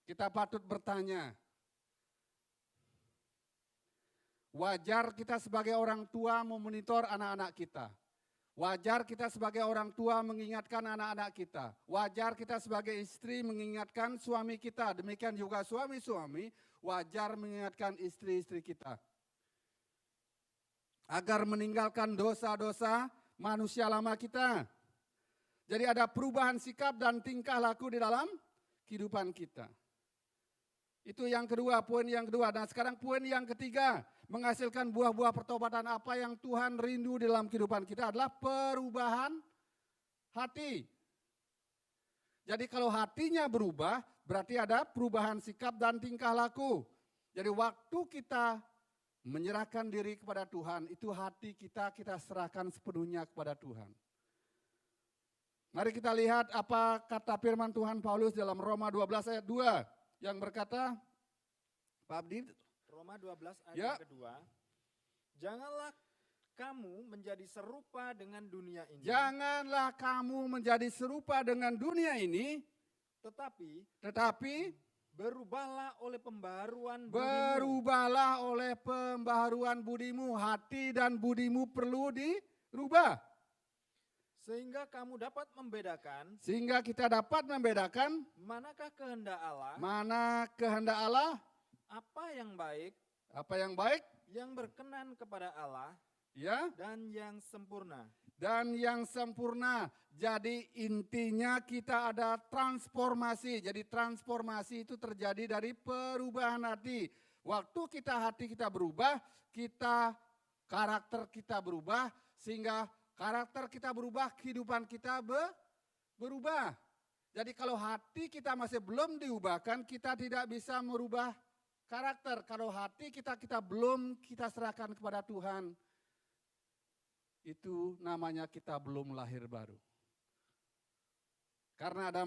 Kita patut bertanya, wajar kita sebagai orang tua memonitor anak-anak kita. Wajar kita sebagai orang tua mengingatkan anak-anak kita. Wajar kita sebagai istri mengingatkan suami kita. Demikian juga suami-suami wajar mengingatkan istri-istri kita. Agar meninggalkan dosa-dosa manusia lama kita. Jadi ada perubahan sikap dan tingkah laku di dalam kehidupan kita. Itu yang kedua, poin yang kedua. Dan sekarang poin yang ketiga, menghasilkan buah-buah pertobatan apa yang Tuhan rindu di dalam kehidupan kita adalah perubahan hati. Jadi kalau hatinya berubah, berarti ada perubahan sikap dan tingkah laku. Jadi waktu kita menyerahkan diri kepada Tuhan, itu hati kita serahkan sepenuhnya kepada Tuhan. Mari kita lihat apa kata firman Tuhan Paulus dalam Roma 12 ayat 2. Yang berkata, Pak Abdi, Roma 12 ayat ya. yang kedua. Janganlah kamu menjadi serupa dengan dunia ini. Janganlah kamu menjadi serupa dengan dunia ini. Tetapi berubahlah oleh pembaharuan budimu. Berubahlah oleh pembaharuan budimu. Hati dan budimu perlu dirubah. Sehingga kamu dapat membedakan. Sehingga kita dapat membedakan. Manakah kehendak Allah. Mana kehendak Allah. Apa yang baik. Apa yang baik. Yang berkenan kepada Allah. Ya. Dan yang sempurna. Dan yang sempurna. Jadi intinya kita ada transformasi. Jadi transformasi itu terjadi dari perubahan hati. Waktu hati kita berubah, karakter kita berubah, sehingga karakter kita berubah, kehidupan kita berubah. Jadi kalau hati kita masih belum diubahkan, kita tidak bisa merubah karakter, kalau hati kita belum kita serahkan kepada Tuhan, itu namanya kita belum lahir baru. Karena ada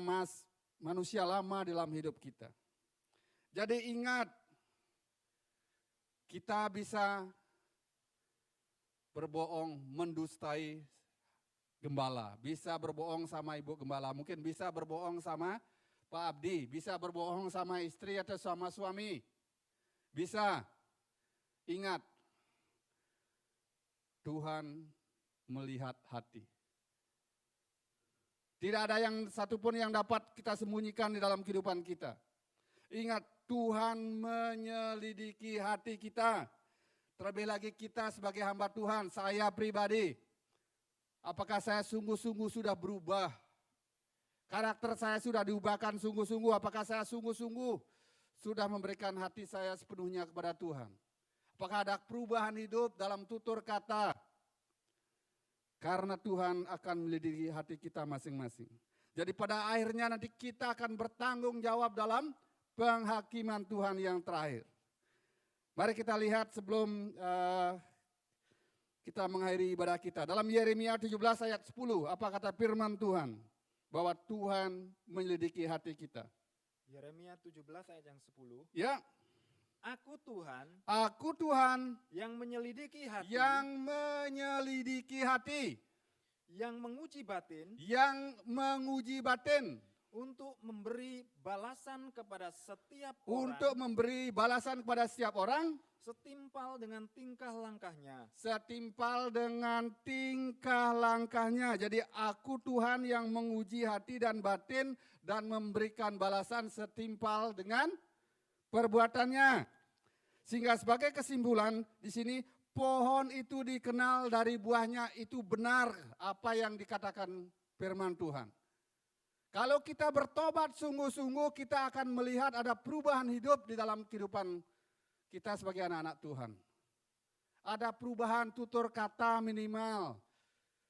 manusia lama dalam hidup kita. Jadi ingat, kita bisa berbohong, mendustai gembala, bisa berbohong sama ibu gembala, mungkin bisa berbohong sama Pak Abdi, bisa berbohong sama istri atau sama suami. Bisa. Ingat, Tuhan melihat hati. Tidak ada yang satupun yang dapat kita sembunyikan di dalam kehidupan kita. Ingat, Tuhan menyelidiki hati kita. Terlebih lagi kita sebagai hamba Tuhan, saya pribadi. Apakah saya sungguh-sungguh sudah berubah? Karakter saya sudah diubahkan sungguh-sungguh. Apakah saya sungguh-sungguh sudah memberikan hati saya sepenuhnya kepada Tuhan? Apakah ada perubahan hidup dalam tutur kata? Karena Tuhan akan melidiki hati kita masing-masing. Jadi pada akhirnya nanti kita akan bertanggung jawab dalam penghakiman Tuhan yang terakhir. Mari kita lihat sebelum kita mengakhiri ibadah kita. Dalam Yeremia 17 ayat 10, apa kata firman Tuhan? Bahwa Tuhan menyelidiki hati kita. Yeremia 17 ayat yang 10. Ya. Aku Tuhan Yang menyelidiki hati. Yang menguji batin. Untuk memberi balasan kepada setiap orang. Setimpal dengan tingkah langkahnya. Jadi aku Tuhan yang menguji hati dan batin dan memberikan balasan setimpal dengan perbuatannya. Sehingga sebagai kesimpulan di sini, pohon itu dikenal dari buahnya, itu benar apa yang dikatakan firman Tuhan. Kalau kita bertobat sungguh-sungguh, kita akan melihat ada perubahan hidup di dalam kehidupan kita sebagai anak-anak Tuhan. Ada perubahan tutur kata minimal.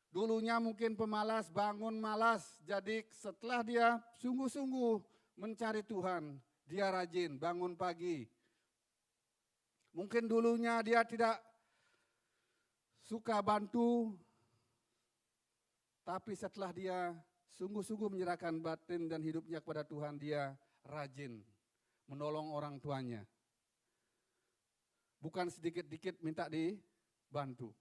Dulunya mungkin pemalas, bangun malas. Jadi setelah dia sungguh-sungguh mencari Tuhan, dia rajin bangun pagi. Mungkin dulunya dia tidak suka bantu, tapi setelah dia sungguh-sungguh menyerahkan batin dan hidupnya kepada Tuhan, dia rajin menolong orang tuanya. Bukan sedikit-dikit minta dibantu.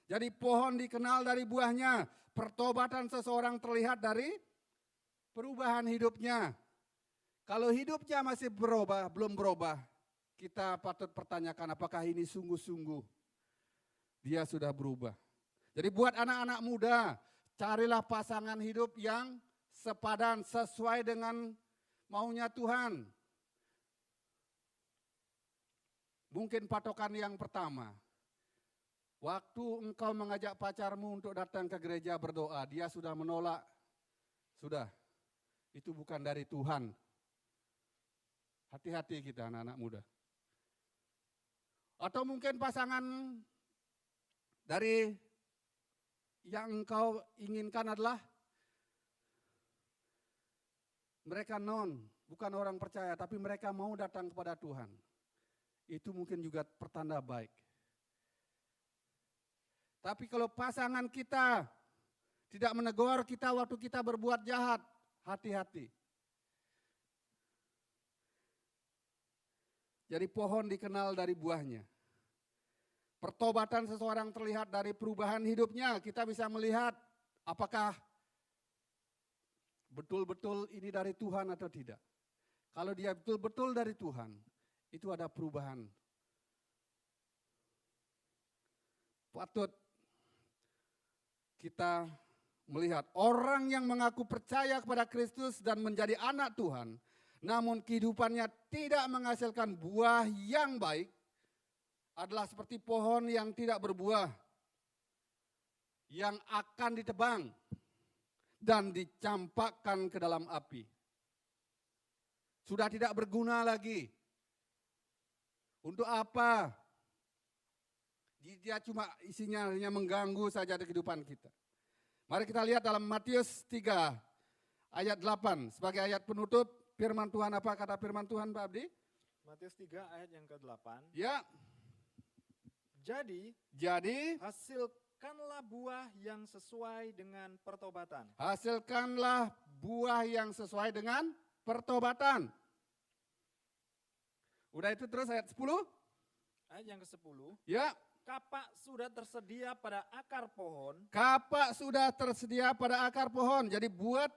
Jadi pohon dikenal dari buahnya. Pertobatan seseorang terlihat dari perubahan hidupnya. Kalau hidupnya masih belum berubah, kita patut pertanyakan apakah ini sungguh-sungguh dia sudah berubah. Jadi buat anak-anak muda, carilah pasangan hidup yang sepadan, sesuai dengan maunya Tuhan. Mungkin patokan yang pertama, waktu engkau mengajak pacarmu untuk datang ke gereja berdoa, dia sudah menolak, sudah, itu bukan dari Tuhan. Hati-hati kita anak-anak muda. Atau mungkin pasangan dari yang engkau inginkan adalah mereka bukan orang percaya, tapi mereka mau datang kepada Tuhan. Itu mungkin juga pertanda baik. Tapi kalau pasangan kita tidak menegur kita waktu kita berbuat jahat, hati-hati. Jadi pohon dikenal dari buahnya. Pertobatan seseorang terlihat dari perubahan hidupnya. Kita bisa melihat apakah betul-betul ini dari Tuhan atau tidak. Kalau dia betul-betul dari Tuhan, itu ada perubahan. Patut kita melihat orang yang mengaku percaya kepada Kristus dan menjadi anak Tuhan, namun kehidupannya tidak menghasilkan buah yang baik, adalah seperti pohon yang tidak berbuah, yang akan ditebang dan dicampakkan ke dalam api. Sudah tidak berguna lagi. Untuk apa? Dia cuma isinya hanya mengganggu saja di kehidupan kita. Mari kita lihat dalam Matius 3 ayat 8 sebagai ayat penutup firman Tuhan. Apa kata firman Tuhan Pak Abdi? Matius 3 ayat yang ke-8. Ya, Jadi jadi hasilkanlah buah yang sesuai dengan pertobatan. hasilkanlah buah yang sesuai dengan pertobatan. Udah itu terus ayat 10. Ayat yang ke-10. Ya, Kapak sudah tersedia pada akar pohon. kapak sudah tersedia pada akar pohon. Jadi buat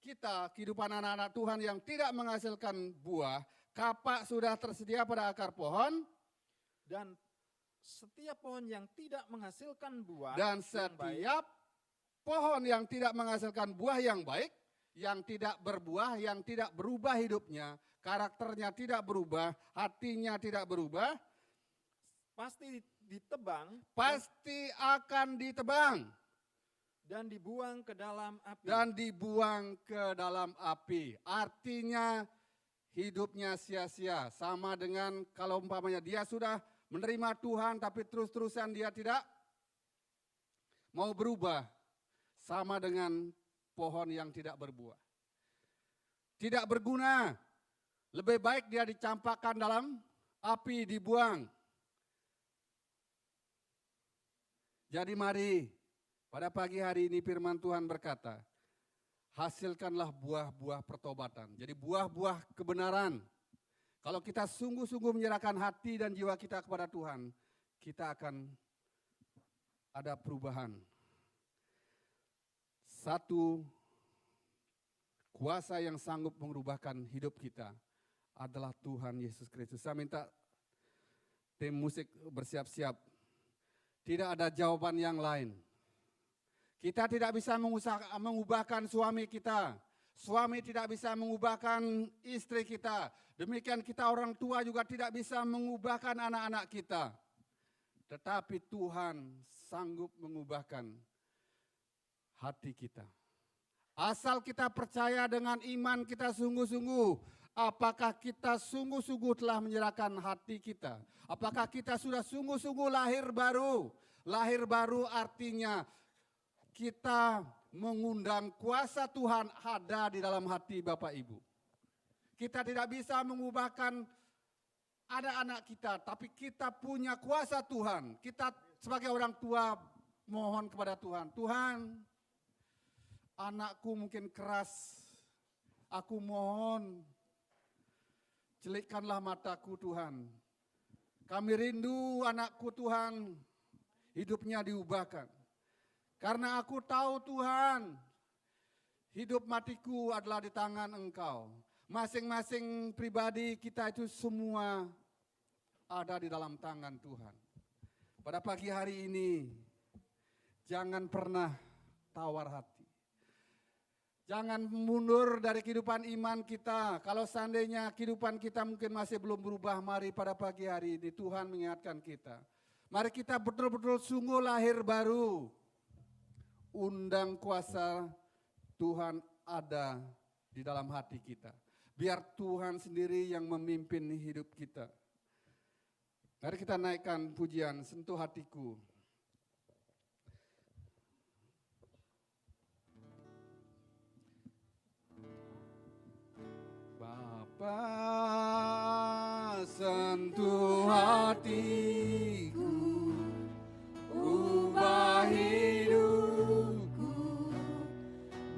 kita, kehidupan anak-anak Tuhan yang tidak menghasilkan buah, kapak sudah tersedia pada akar pohon. Dan setiap pohon yang tidak menghasilkan buah Dan yang baik, setiap pohon yang tidak menghasilkan buah yang baik, yang tidak berbuah, yang tidak berubah hidupnya, karakternya tidak berubah, hatinya tidak berubah, pasti ditebang pasti akan ditebang dan dibuang ke dalam api. dan dibuang ke dalam api. Artinya hidupnya sia-sia. Sama dengan kalau umpamanya dia sudah menerima Tuhan tapi terus-terusan dia tidak mau berubah. Sama dengan pohon yang tidak berbuah. Tidak berguna. Lebih baik dia dicampakkan dalam api, dibuang. Jadi mari pada pagi hari ini firman Tuhan berkata, hasilkanlah buah-buah pertobatan. Jadi buah-buah kebenaran. Kalau kita sungguh-sungguh menyerahkan hati dan jiwa kita kepada Tuhan, kita akan ada perubahan. Satu kuasa yang sanggup mengubahkan hidup kita adalah Tuhan Yesus Kristus. Saya minta tim musik bersiap-siap. Tidak ada jawaban yang lain. Kita tidak bisa mengubahkan suami kita. Suami tidak bisa mengubahkan istri kita. Demikian kita orang tua juga tidak bisa mengubahkan anak-anak kita. Tetapi Tuhan sanggup mengubahkan hati kita. Asal kita percaya dengan iman kita sungguh-sungguh. Apakah kita sungguh-sungguh telah menyerahkan hati kita? Apakah kita sudah sungguh-sungguh lahir baru? Lahir baru artinya kita mengundang kuasa Tuhan ada di dalam hati Bapak Ibu. Kita tidak bisa mengubahkan anak-anak kita, tapi kita punya kuasa Tuhan. Kita sebagai orang tua mohon kepada Tuhan. Tuhan, anakku mungkin keras. Aku mohon, celikkanlah mataku Tuhan. Kami rindu anakku Tuhan, hidupnya diubahkan. Karena aku tahu Tuhan, hidup matiku adalah di tangan Engkau. Masing-masing pribadi kita itu semua ada di dalam tangan Tuhan. Pada pagi hari ini, jangan pernah tawar hati. Jangan mundur dari kehidupan iman kita. Kalau seandainya kehidupan kita mungkin masih belum berubah, mari pada pagi hari ini Tuhan mengingatkan kita. Mari kita betul-betul sungguh lahir baru. Undang kuasa Tuhan ada di dalam hati kita. Biar Tuhan sendiri yang memimpin hidup kita. Mari kita naikkan pujian, sentuh hatiku. Bapa, sentuh hatiku, ubah hidupku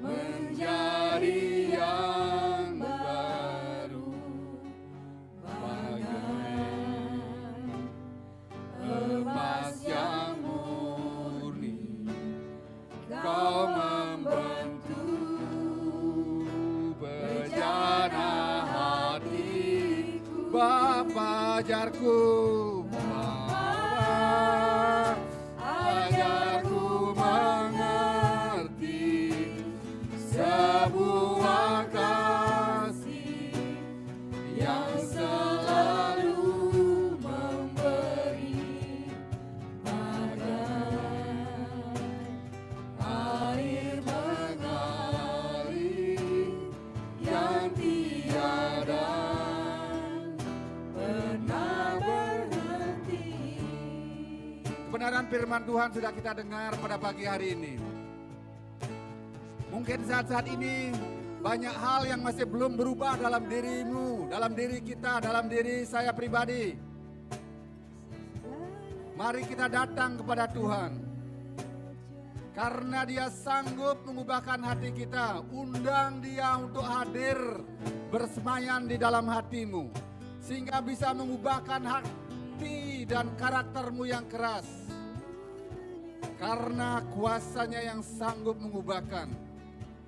menjadi yang baru, bagai emas yang murni. Kau membentuk bejana hatiku, Bapa ajarku, Bapa ajarku mengerti sebuah kasih yang selalu memberi, bagai air mengalir yang tiada pernah berhenti. Kebenaran firman Tuhan sudah kita dengar pada pagi hari ini. Mungkin saat-saat ini Banyak hal yang masih belum berubah dalam dirimu, dalam diri kita, dalam diri saya pribadi. Mari kita datang kepada Tuhan. Karena Dia sanggup mengubahkan hati kita. Undang Dia untuk hadir bersemayam di dalam hatimu. Sehingga bisa mengubahkan hati dan karaktermu yang keras. Karena kuasanya yang sanggup mengubahkan.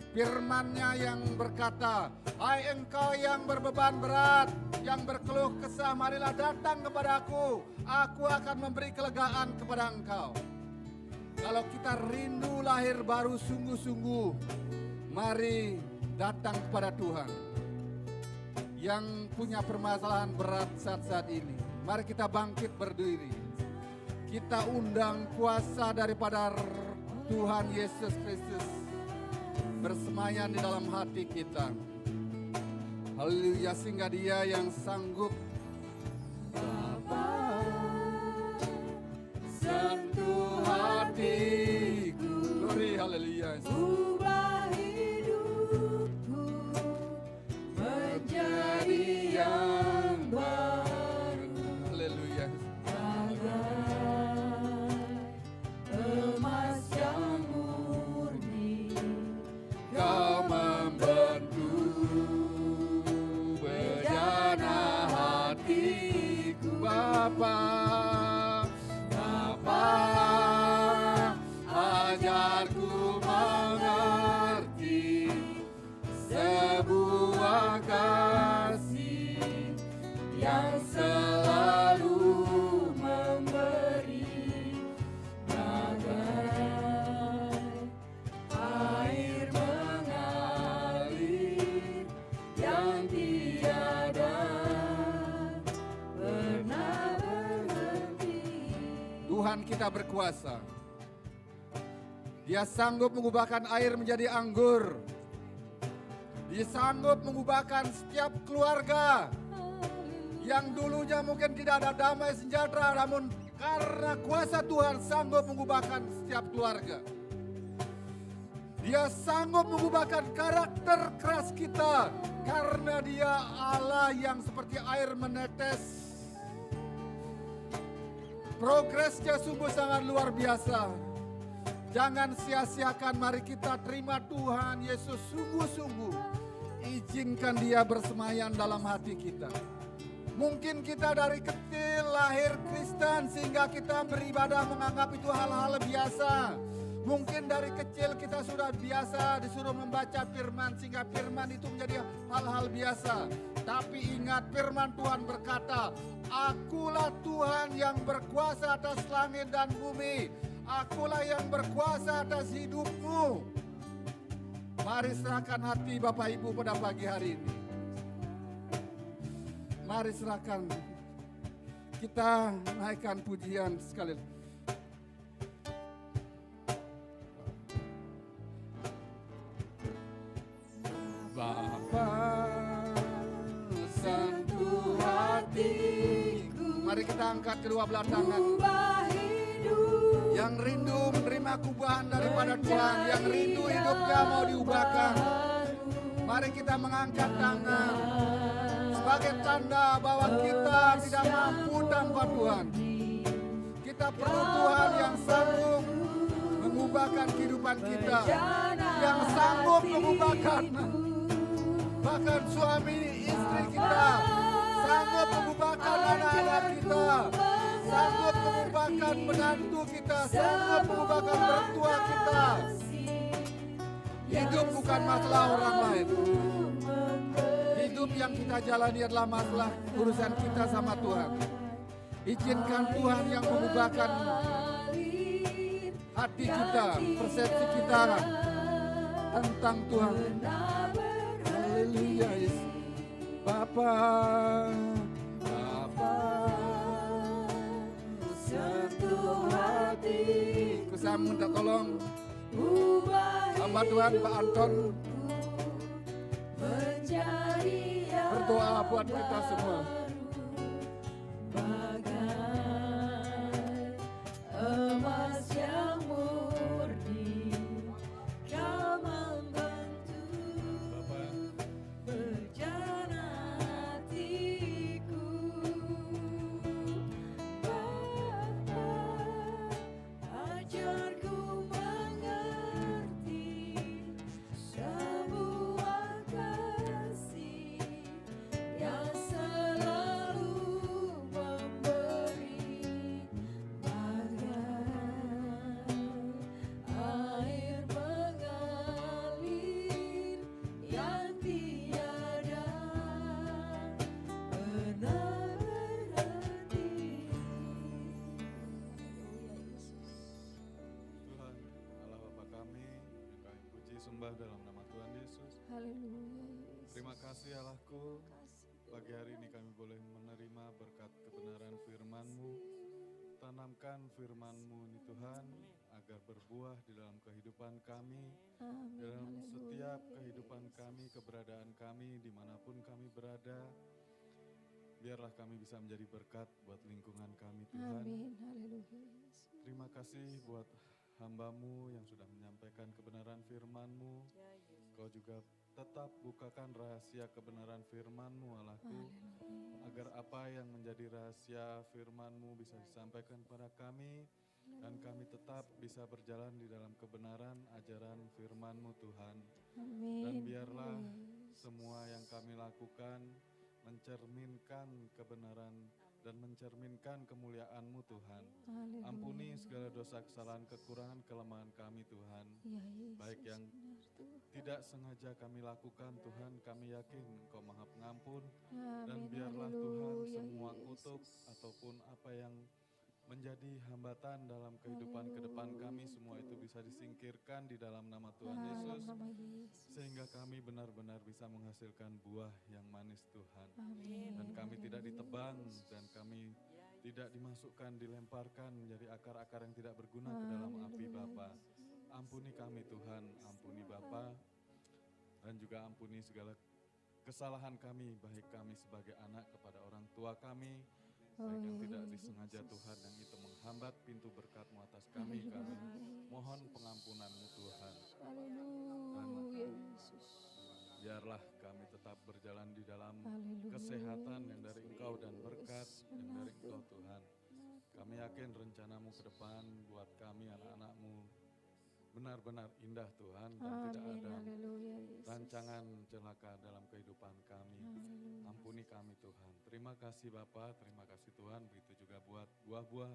Firman-Nya yang berkata, hai engkau yang berbeban berat, yang berkeluh kesah, marilah datang kepadaku. Aku akan memberi kelegaan kepada engkau. Kalau kita rindu lahir baru sungguh-sungguh, mari datang kepada Tuhan. Yang punya permasalahan berat saat-saat ini, mari kita bangkit berdiri. Kita undang kuasa daripada Tuhan Yesus Kristus bersemayam di dalam hati kita. Haleluya, sehingga Dia yang sanggup sentuh hatiku. Glory, haleluya. Ubah hidupku menjadi yang baru. Haleluya. Emas yang murni Kau membentuk bejana hatiku, Bapa. Ajarku mengerti sebuah kasih yang selalu memberi, bagai air mengalir yang tiada pernah berhenti. Tuhan kita berkuasa. Dia sanggup mengubahkan air menjadi anggur. Dia sanggup mengubahkan setiap keluarga yang dulunya mungkin tidak ada damai sejahtera, namun karena kuasa Tuhan sanggup mengubahkan setiap keluarga. Dia sanggup mengubahkan karakter keras kita karena Dia Allah yang seperti air menetes. Progresnya sungguh sangat luar biasa. Jangan sia-siakan, mari kita terima Tuhan Yesus sungguh-sungguh. Izinkan Dia bersemayam dalam hati kita. Mungkin kita dari kecil lahir Kristen sehingga kita beribadah menganggap itu hal-hal biasa. Mungkin dari kecil kita sudah biasa disuruh membaca firman sehingga firman itu menjadi hal-hal biasa. Tapi ingat, firman Tuhan berkata, Akulah Tuhan yang berkuasa atas langit dan bumi. Akulah yang berkuasa atas hidupmu. Mari serahkan hati Bapak Ibu pada pagi hari ini. Mari serahkan. Kita naikkan pujian sekali. Bapa, sentuh hatiku. Mari kita angkat kedua belah tangan. Yang rindu menerima kubahan daripada Tuhan, yang rindu hidupnya mau diubahkan. Mari kita mengangkat tangan sebagai tanda bahwa kita tidak mampu tanpa Tuhan. Kita perlu Tuhan yang sanggup mengubahkan kehidupan kita, yang sanggup mengubahkan bahkan suami istri kita, sanggup mengubahkan anak-anak kita, sanggup mengubahkan menantu kita, sanggup mengubahkan mertua kita. Hidup bukan masalah orang lain. Hidup yang kita jalani adalah masalah urusan kita sama Tuhan. Izinkan Tuhan yang mengubahkan hati kita, persepsi kita tentang Tuhan. Haleluya, Bapa, sentuh hatiku. Saya minta tolong hamba Tuhan Pak Anton berdoa buat kita semua. Emas yang murni, Kau membentuk dalam nama Tuhan Yesus. Haleluya Yesus. Terima kasih Allahku, pagi hari ini kami boleh menerima berkat kebenaran firman-Mu. Tanamkan firman-Mu ini Tuhan, agar berbuah di dalam kehidupan kami, Amin. dalam Haleluya, setiap ya kehidupan Yesus. kami, keberadaan kami, dimanapun kami berada. Biarlah kami bisa menjadi berkat buat lingkungan kami Tuhan. Amin. Haleluya Yesus. Terima kasih buat hamba-Mu yang sudah menyampaikan kebenaran firman-Mu. Kau juga tetap bukakan rahasia kebenaran firman-Mu Allahku, Haleluya. agar apa yang menjadi rahasia firman-Mu bisa disampaikan kepada kami, dan kami tetap bisa berjalan di dalam kebenaran ajaran firman-Mu Tuhan. Amin. Dan biarlah Haleluya, Yesus. semua yang kami lakukan mencerminkan kebenaran dan mencerminkan kemuliaan-Mu Tuhan. Haleluya. Ampuni segala dosa, kesalahan, kekurangan, kelemahan kami Tuhan. Ya Yesus. Baik yang benar Tuhan. tidak sengaja kami lakukan Tuhan, kami yakin Engkau Maha Pengampun. Dan Amin. biarlah Tuhan Haleluya, semua Yesus. kutuk ataupun apa yang menjadi hambatan dalam kehidupan ke depan kami, semua itu bisa disingkirkan di dalam nama Tuhan Dalam Yesus, nama Yesus. sehingga kami benar-benar bisa menghasilkan buah yang manis Tuhan. Amin. Dan kami tidak Haleluya, ditebang, Yesus. dan kami tidak dimasukkan, dilemparkan menjadi akar-akar yang tidak berguna ke dalam api Haleluya, Bapa. Yesus. Ampuni kami Tuhan, ampuni Bapa, dan juga ampuni segala kesalahan kami, baik kami sebagai anak kepada orang tua kami, baik yang tidak disengaja Tuhan, yang itu menghambat pintu berkat-Mu atas kami. Kami mohon pengampunan-Mu Tuhan. Haleluya Yesus. Biarlah kami tetap berjalan di dalam Haleluya, kesehatan yang dari Engkau dan Yesus. berkat yang Benar, dari Engkau Tuhan. Tuhan. Kami yakin rencana-Mu ke depan buat kami anak-anak-Mu benar-benar indah Tuhan, dan tidak Amin. ada Haleluya Yesus. rancangan celaka dalam kehidupan kami. Haleluya. Ampuni kami Tuhan. Terima kasih Bapa, terima kasih Tuhan. Begitu juga buat buah-buah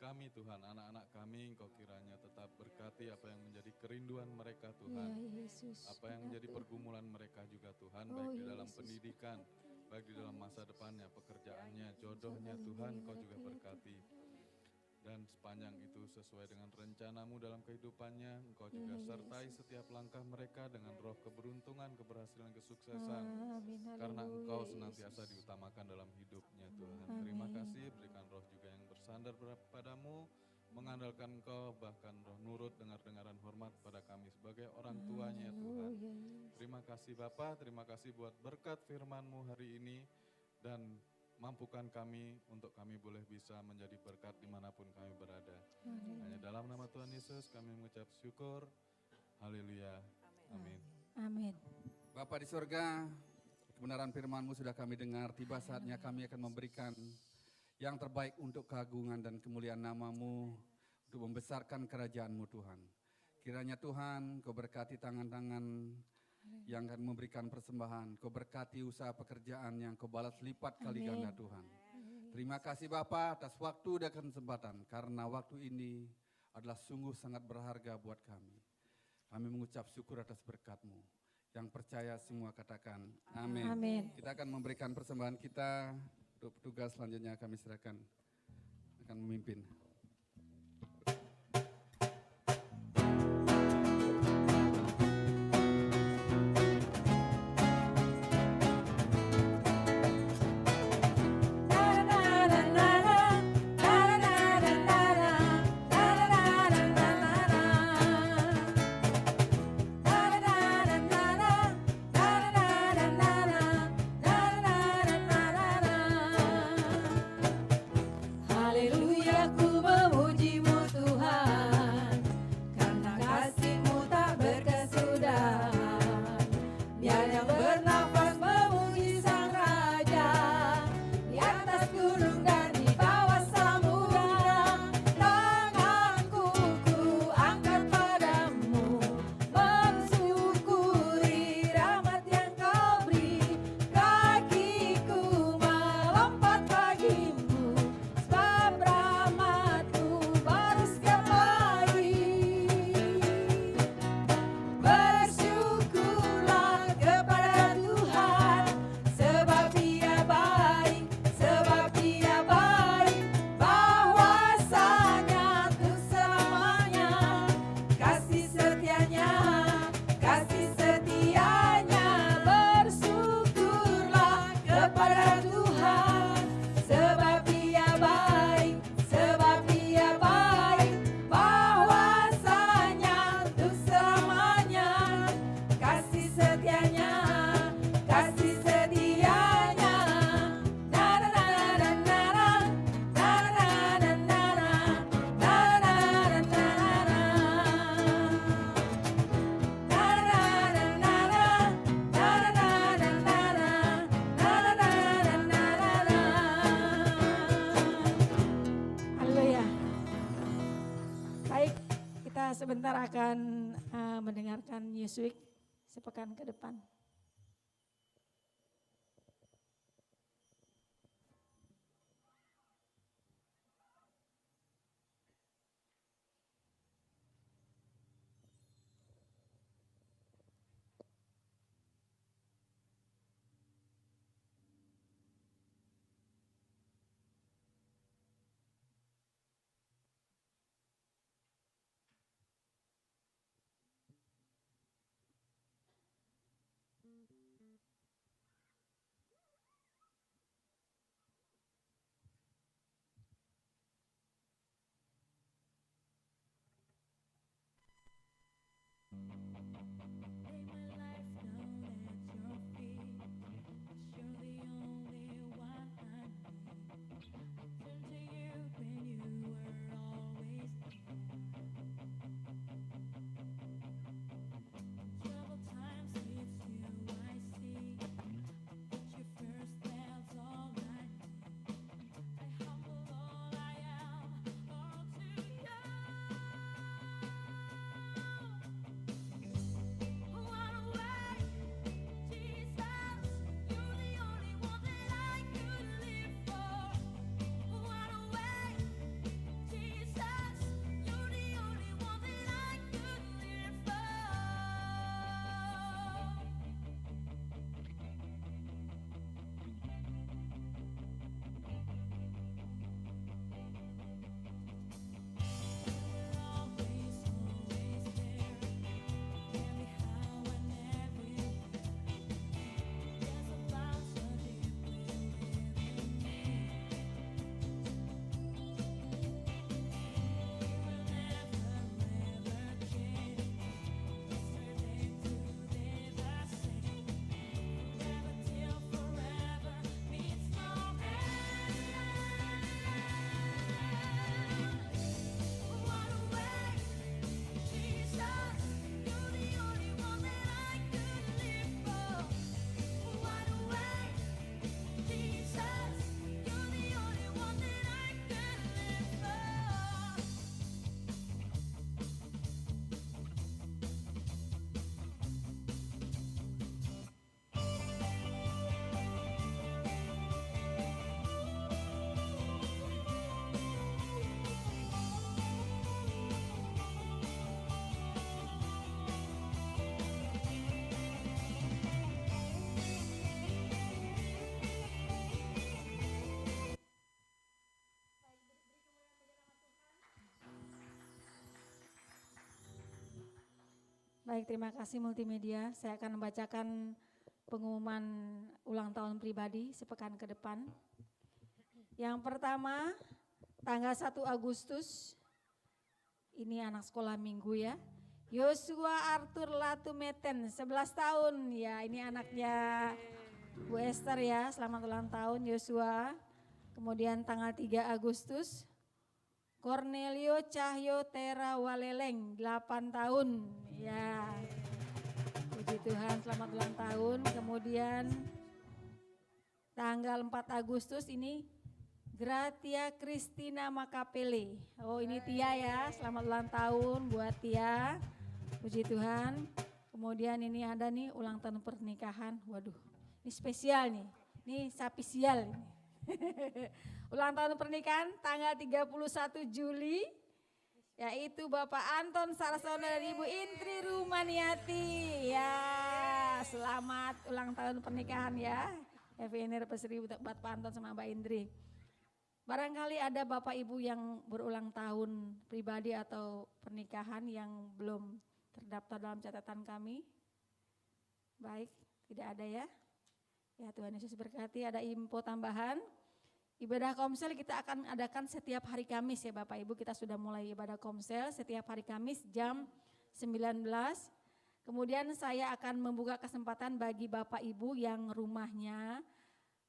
kami Tuhan, anak-anak kami, Engkau kiranya tetap berkati apa yang menjadi kerinduan mereka Ya Tuhan. Yesus. Apa yang Benar, menjadi Tuhan. pergumulan mereka juga Tuhan, Oh, baik di dalam Yesus. pendidikan, baik di dalam masa depannya, pekerjaannya, jodohnya Tuhan, Kau juga berkati. Dan sepanjang itu sesuai dengan rencana-Mu dalam kehidupannya, Engkau juga Ya, sertai Yesus. setiap langkah mereka dengan roh keberuntungan, keberhasilan, kesuksesan. Amin. Karena Haleluya, Engkau Yesus. senantiasa diutamakan dalam hidupnya Tuhan. Amin. Terima kasih, berikan roh juga yang bersandar padamu, mengandalkan Engkau, bahkan roh nurut, dengar-dengaran hormat pada kami sebagai orang tuanya Tuhan. Haleluya, Yesus. Terima kasih Bapa, terima kasih buat berkat firman-Mu hari ini, dan mampukan kami untuk kami boleh bisa menjadi berkat dimanapun kami berada. Haleluya. Hanya dalam nama Tuhan Yesus kami mengucap syukur. Haleluya. Amin. Amin. Bapa di sorga, kebenaran firman-Mu sudah kami dengar. Tiba saatnya kami akan memberikan yang terbaik untuk keagungan dan kemuliaan nama-Mu, untuk membesarkan kerajaan-Mu Tuhan. Kiranya Tuhan, Kau berkati tangan-tangan yang akan memberikan persembahan. Kau berkati usaha pekerjaan yang Kau balas lipat kali Amin. ganda Tuhan. Terima kasih Bapa atas waktu dan kesempatan, karena waktu ini adalah sungguh sangat berharga buat kami. Kami mengucap syukur atas berkat-Mu. Yang percaya semua katakan amin. Amin. Kita akan memberikan persembahan kita. Untuk petugas selanjutnya kami serahkan akan memimpin. Haleluya, ku sebentar akan mendengarkan Newsweek sepekan ke depan. Baik, terima kasih multimedia. Saya akan membacakan pengumuman ulang tahun pribadi sepekan ke depan. Yang pertama, tanggal 1 Agustus, ini anak sekolah minggu ya. Yosua Arthur Latumeten, 11 tahun ya, ini anaknya Bu Esther ya, selamat ulang tahun Yosua. Kemudian tanggal 3 Agustus, Cornelio Cahyo Tera Waleleng, 8 tahun ya. Puji Tuhan, selamat ulang tahun. Kemudian tanggal 4 Agustus ini Gratia Christina Makapele. Oh ini Tia ya, selamat ulang tahun buat Tia. Puji Tuhan. Kemudian ini ada nih ulang tahun pernikahan. Waduh, ini spesial nih. Ini sapisial ini. Ulang tahun pernikahan tanggal 31 Juli, yaitu Bapak Anton Sarsono dan Ibu Intri Rumaniati. Ya, selamat ulang tahun pernikahan ya. Happy anniversary buat Pak Anton sama Mbak Indri. Barangkali ada Bapak Ibu yang berulang tahun pribadi atau pernikahan yang belum terdaftar dalam catatan kami. Baik, tidak ada ya. Ya Tuhan Yesus berkati. Ada info tambahan. Ibadah komsel kita akan adakan setiap hari Kamis ya Bapak Ibu. Kita sudah mulai ibadah komsel setiap hari Kamis jam 19. Kemudian saya akan membuka kesempatan bagi Bapak Ibu yang rumahnya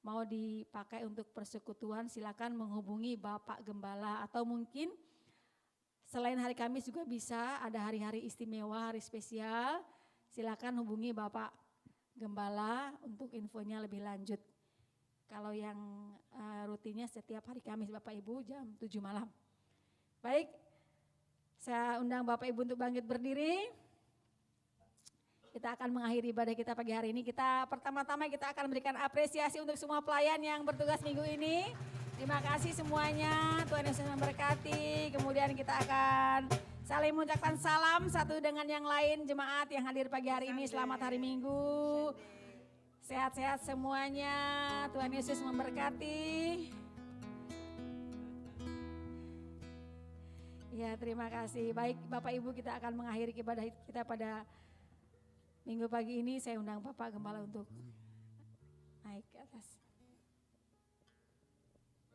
mau dipakai untuk persekutuan, silakan menghubungi Bapak Gembala. Atau mungkin selain hari Kamis juga bisa ada hari-hari istimewa, hari spesial. Silakan hubungi Bapak Gembala untuk infonya lebih lanjut. Kalau yang rutinnya setiap hari Kamis Bapak Ibu jam 7 malam. Baik, Saya undang Bapak Ibu untuk bangkit berdiri. Kita akan mengakhiri ibadah kita pagi hari ini. Pertama-tama kita akan memberikan apresiasi untuk semua pelayan yang bertugas minggu ini. Terima kasih semuanya, Tuhan Yesus memberkati. Kemudian kita akan saling mengucapkan salam satu dengan yang lain. Jemaat yang hadir pagi hari ini, selamat hari Minggu. Sehat-sehat semuanya, Tuhan Yesus memberkati. Ya, terima kasih. Baik Bapak Ibu, kita akan mengakhiri ibadah kita pada Minggu pagi ini. Saya undang Bapak Gembala untuk naik ke atas.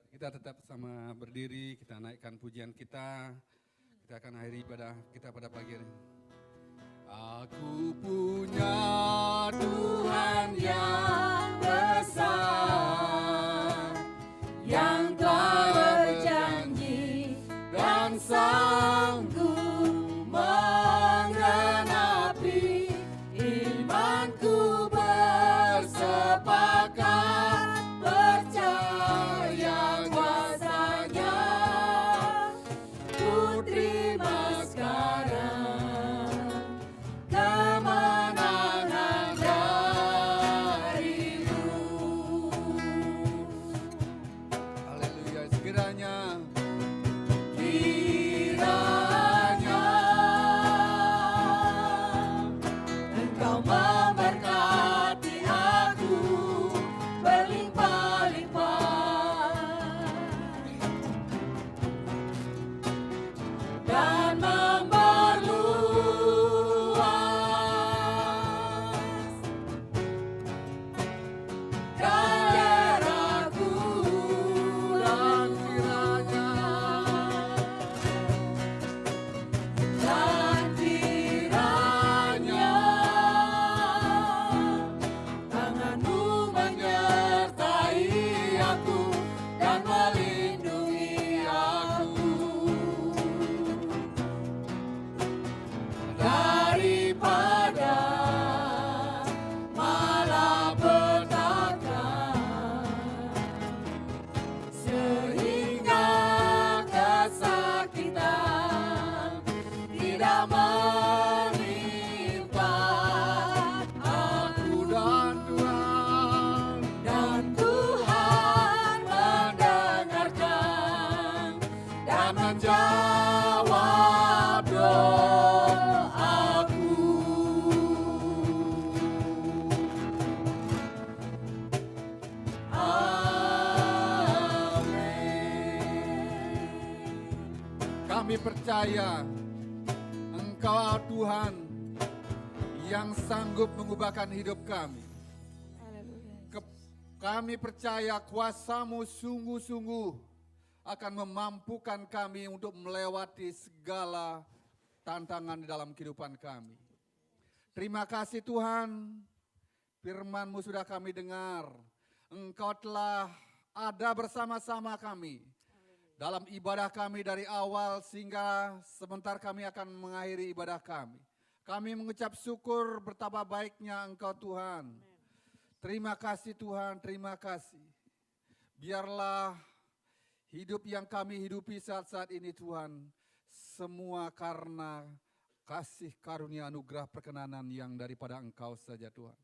Kita tetap sama berdiri, kita naikkan pujian kita. Kita akan akhiri ibadah kita pada pagi ini. Aku punya Tuhan yang besar, yang telah berjanji dan sanggup menggenapi. Imanku bersepakat percaya kuasanya. Ku terima sekarang kemenangan darimu. Haleluya, sekiranya Engkau memberkati aku berlimpah-limpah dan memperluas daerahku, dan kiranya tangan-Mu menyertai aku dan melindungi aku daripada malapetaka, sehingga kesakitan tidak menimpa aku. Dan Tuhan mendengarkan dan menjawab doaku. Amin. Kami percaya Engkau Tuhan yang sanggup mengubahkan hidup kami. Kami percaya kuasa-Mu sungguh-sungguh akan memampukan kami untuk melewati segala tantangan di dalam kehidupan kami. Terima kasih Tuhan, firman-Mu sudah kami dengar. Engkau telah ada bersama-sama kami dalam ibadah kami dari awal sehingga sebentar kami akan mengakhiri ibadah kami. Kami mengucap syukur betapa baiknya Engkau Tuhan. Terima kasih Tuhan, terima kasih. Biarlah hidup yang kami hidupi saat-saat ini Tuhan, semua karena kasih karunia anugerah perkenanan yang daripada Engkau saja Tuhan.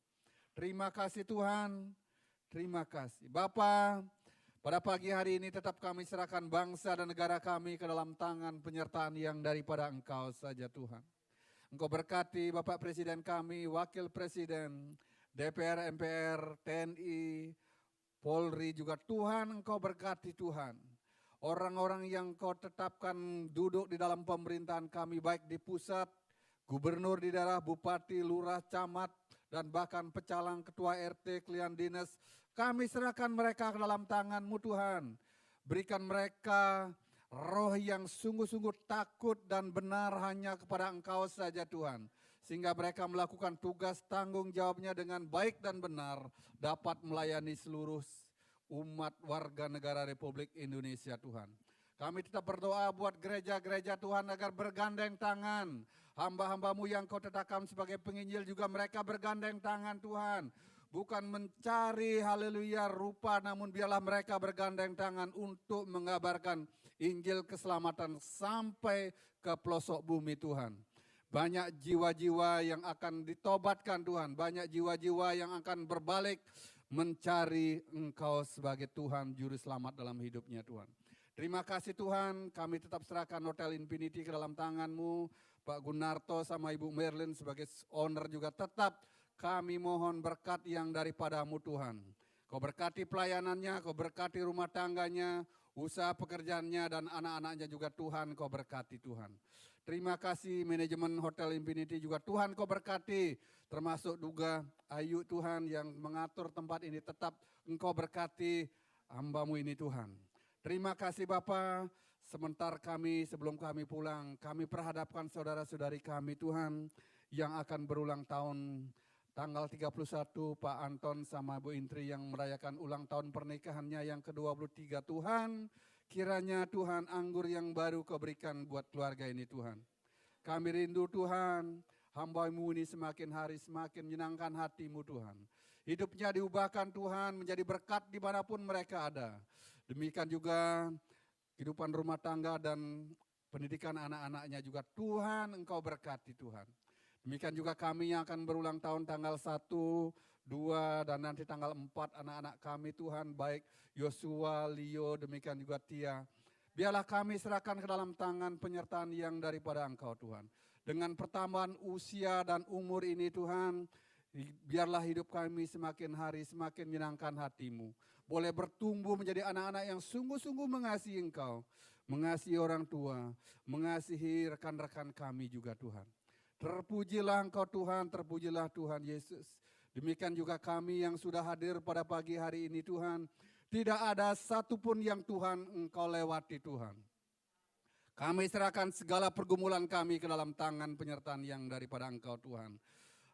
Terima kasih Tuhan, terima kasih. Bapa, pada pagi hari ini tetap kami serahkan bangsa dan negara kami ke dalam tangan penyertaan yang daripada Engkau saja Tuhan. Engkau berkati Bapak Presiden kami, Wakil Presiden, DPR, MPR, TNI, Polri juga Tuhan Engkau berkati Tuhan. Orang-orang yang Kau tetapkan duduk di dalam pemerintahan kami baik di pusat, gubernur di daerah, bupati, lurah, camat, dan bahkan pecalang, ketua RT, klien dinas. Kami serahkan mereka ke dalam tangan-Mu Tuhan. Berikan mereka roh yang sungguh-sungguh takut dan benar hanya kepada Engkau saja Tuhan. Sehingga mereka melakukan tugas tanggung jawabnya dengan baik dan benar, dapat melayani seluruh umat warga negara Republik Indonesia Tuhan. Kami tetap berdoa buat gereja-gereja Tuhan agar bergandeng tangan. Hamba-hamba-Mu yang Kau tetapkan sebagai penginjil juga mereka bergandeng tangan Tuhan. Bukan mencari haleluya rupa, namun biarlah mereka bergandeng tangan untuk mengabarkan Injil keselamatan sampai ke pelosok bumi Tuhan. Banyak jiwa-jiwa yang akan ditobatkan Tuhan, banyak jiwa-jiwa yang akan berbalik mencari Engkau sebagai Tuhan Juru Selamat dalam hidupnya Tuhan. Terima kasih Tuhan, kami tetap serahkan Hotel Infinity ke dalam tangan-Mu. Pak Gunarto sama Ibu Merlin sebagai owner juga tetap kami mohon berkat yang daripada-Mu Tuhan. Kau berkati pelayanannya, Kau berkati rumah tangganya, usaha pekerjaannya dan anak-anaknya juga Tuhan Kau berkati Tuhan. Terima kasih manajemen Hotel Infinity juga Tuhan Kau berkati, termasuk juga Ayu Tuhan yang mengatur tempat ini tetap Engkau berkati hamba-Mu ini Tuhan. Terima kasih Bapa, sebentar sebelum kami pulang, kami perhadapkan saudara-saudari kami Tuhan yang akan berulang tahun tanggal 31 Pak Anton sama Bu Intri yang merayakan ulang tahun pernikahannya yang ke-23 Tuhan. Kiranya Tuhan anggur yang baru Kau berikan buat keluarga ini Tuhan. Kami rindu Tuhan, hamba-Mu ini semakin hari semakin menyenangkan hati-Mu Tuhan. Hidupnya diubahkan Tuhan menjadi berkat dimanapun mereka ada. Demikian juga kehidupan rumah tangga dan pendidikan anak-anaknya juga Tuhan Engkau berkati Tuhan. Demikian juga kami yang akan berulang tahun tanggal 1, 2 dan nanti tanggal 4 anak-anak kami Tuhan baik Yosua, Leo, demikian juga Tia. Biarlah kami serahkan ke dalam tangan penyertaan yang daripada Engkau Tuhan. Dengan pertambahan usia dan umur ini Tuhan, biarlah hidup kami semakin hari semakin menyenangkan hati-Mu. Boleh bertumbuh menjadi anak-anak yang sungguh-sungguh mengasihi Engkau, mengasihi orang tua, mengasihi rekan-rekan kami juga Tuhan. Terpujilah Engkau Tuhan, terpujilah Tuhan Yesus. Demikian juga kami yang sudah hadir pada pagi hari ini Tuhan. Tidak ada satupun yang Tuhan Engkau lewati Tuhan. Kami serahkan segala pergumulan kami ke dalam tangan penyertaan yang daripada Engkau Tuhan.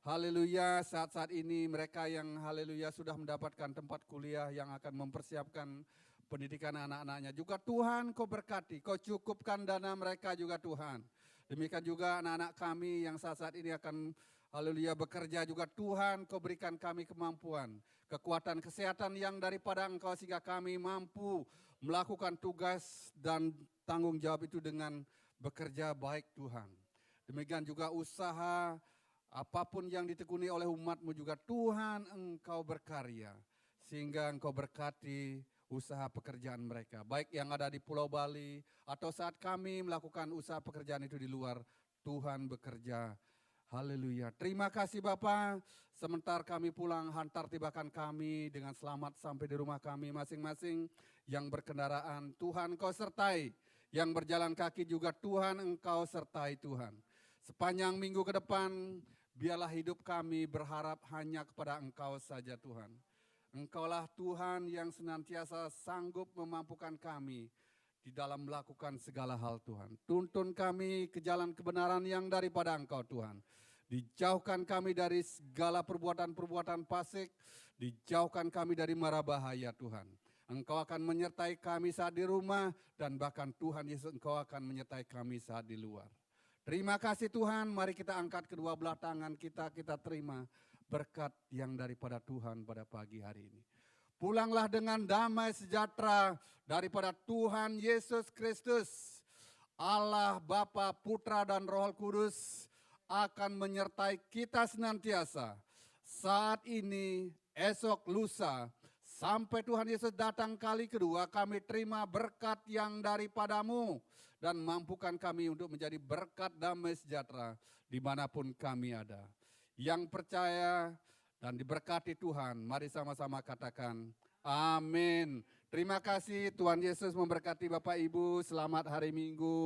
Haleluya, saat-saat ini mereka yang haleluya sudah mendapatkan tempat kuliah yang akan mempersiapkan pendidikan anak-anaknya. Juga Tuhan Kau berkati, Kau cukupkan dana mereka juga Tuhan. Demikian juga anak-anak kami yang saat-saat ini akan haleluya bekerja juga Tuhan Kau berikan kami kemampuan. Kekuatan kesehatan yang daripada Engkau sehingga kami mampu melakukan tugas dan tanggung jawab itu dengan bekerja baik Tuhan. Demikian juga usaha apapun yang ditekuni oleh umat-Mu juga Tuhan Engkau berkarya. Sehingga Engkau berkati usaha pekerjaan mereka. Baik yang ada di Pulau Bali atau saat kami melakukan usaha pekerjaan itu di luar, Tuhan bekerja. Haleluya. Terima kasih Bapa. Sebentar kami pulang, hantar tibakan kami dengan selamat sampai di rumah kami masing-masing. Yang berkendaraan Tuhan Kau sertai. Yang berjalan kaki juga Tuhan Engkau sertai Tuhan. Sepanjang minggu ke depan, biarlah hidup kami berharap hanya kepada Engkau saja Tuhan. Engkaulah Tuhan yang senantiasa sanggup memampukan kami di dalam melakukan segala hal Tuhan. Tuntun kami ke jalan kebenaran yang daripada Engkau Tuhan. Dijauhkan kami dari segala perbuatan-perbuatan fasik, dijauhkan kami dari mara bahaya Tuhan. Engkau akan menyertai kami saat di rumah dan bahkan Tuhan Yesus Engkau akan menyertai kami saat di luar. Terima kasih Tuhan, mari kita angkat kedua belah tangan kita terima berkat yang daripada Tuhan pada pagi hari ini. Pulanglah dengan damai sejahtera daripada Tuhan Yesus Kristus. Allah Bapa, Putra dan Roh Kudus akan menyertai kita senantiasa. Saat ini, esok, lusa, sampai Tuhan Yesus datang kali kedua, kami terima berkat yang daripada-Mu. Dan mampukan kami untuk menjadi berkat damai sejahtera dimanapun kami ada. Yang percaya dan diberkati Tuhan, mari sama-sama katakan amin. Terima kasih, Tuhan Yesus memberkati Bapak Ibu, selamat hari Minggu.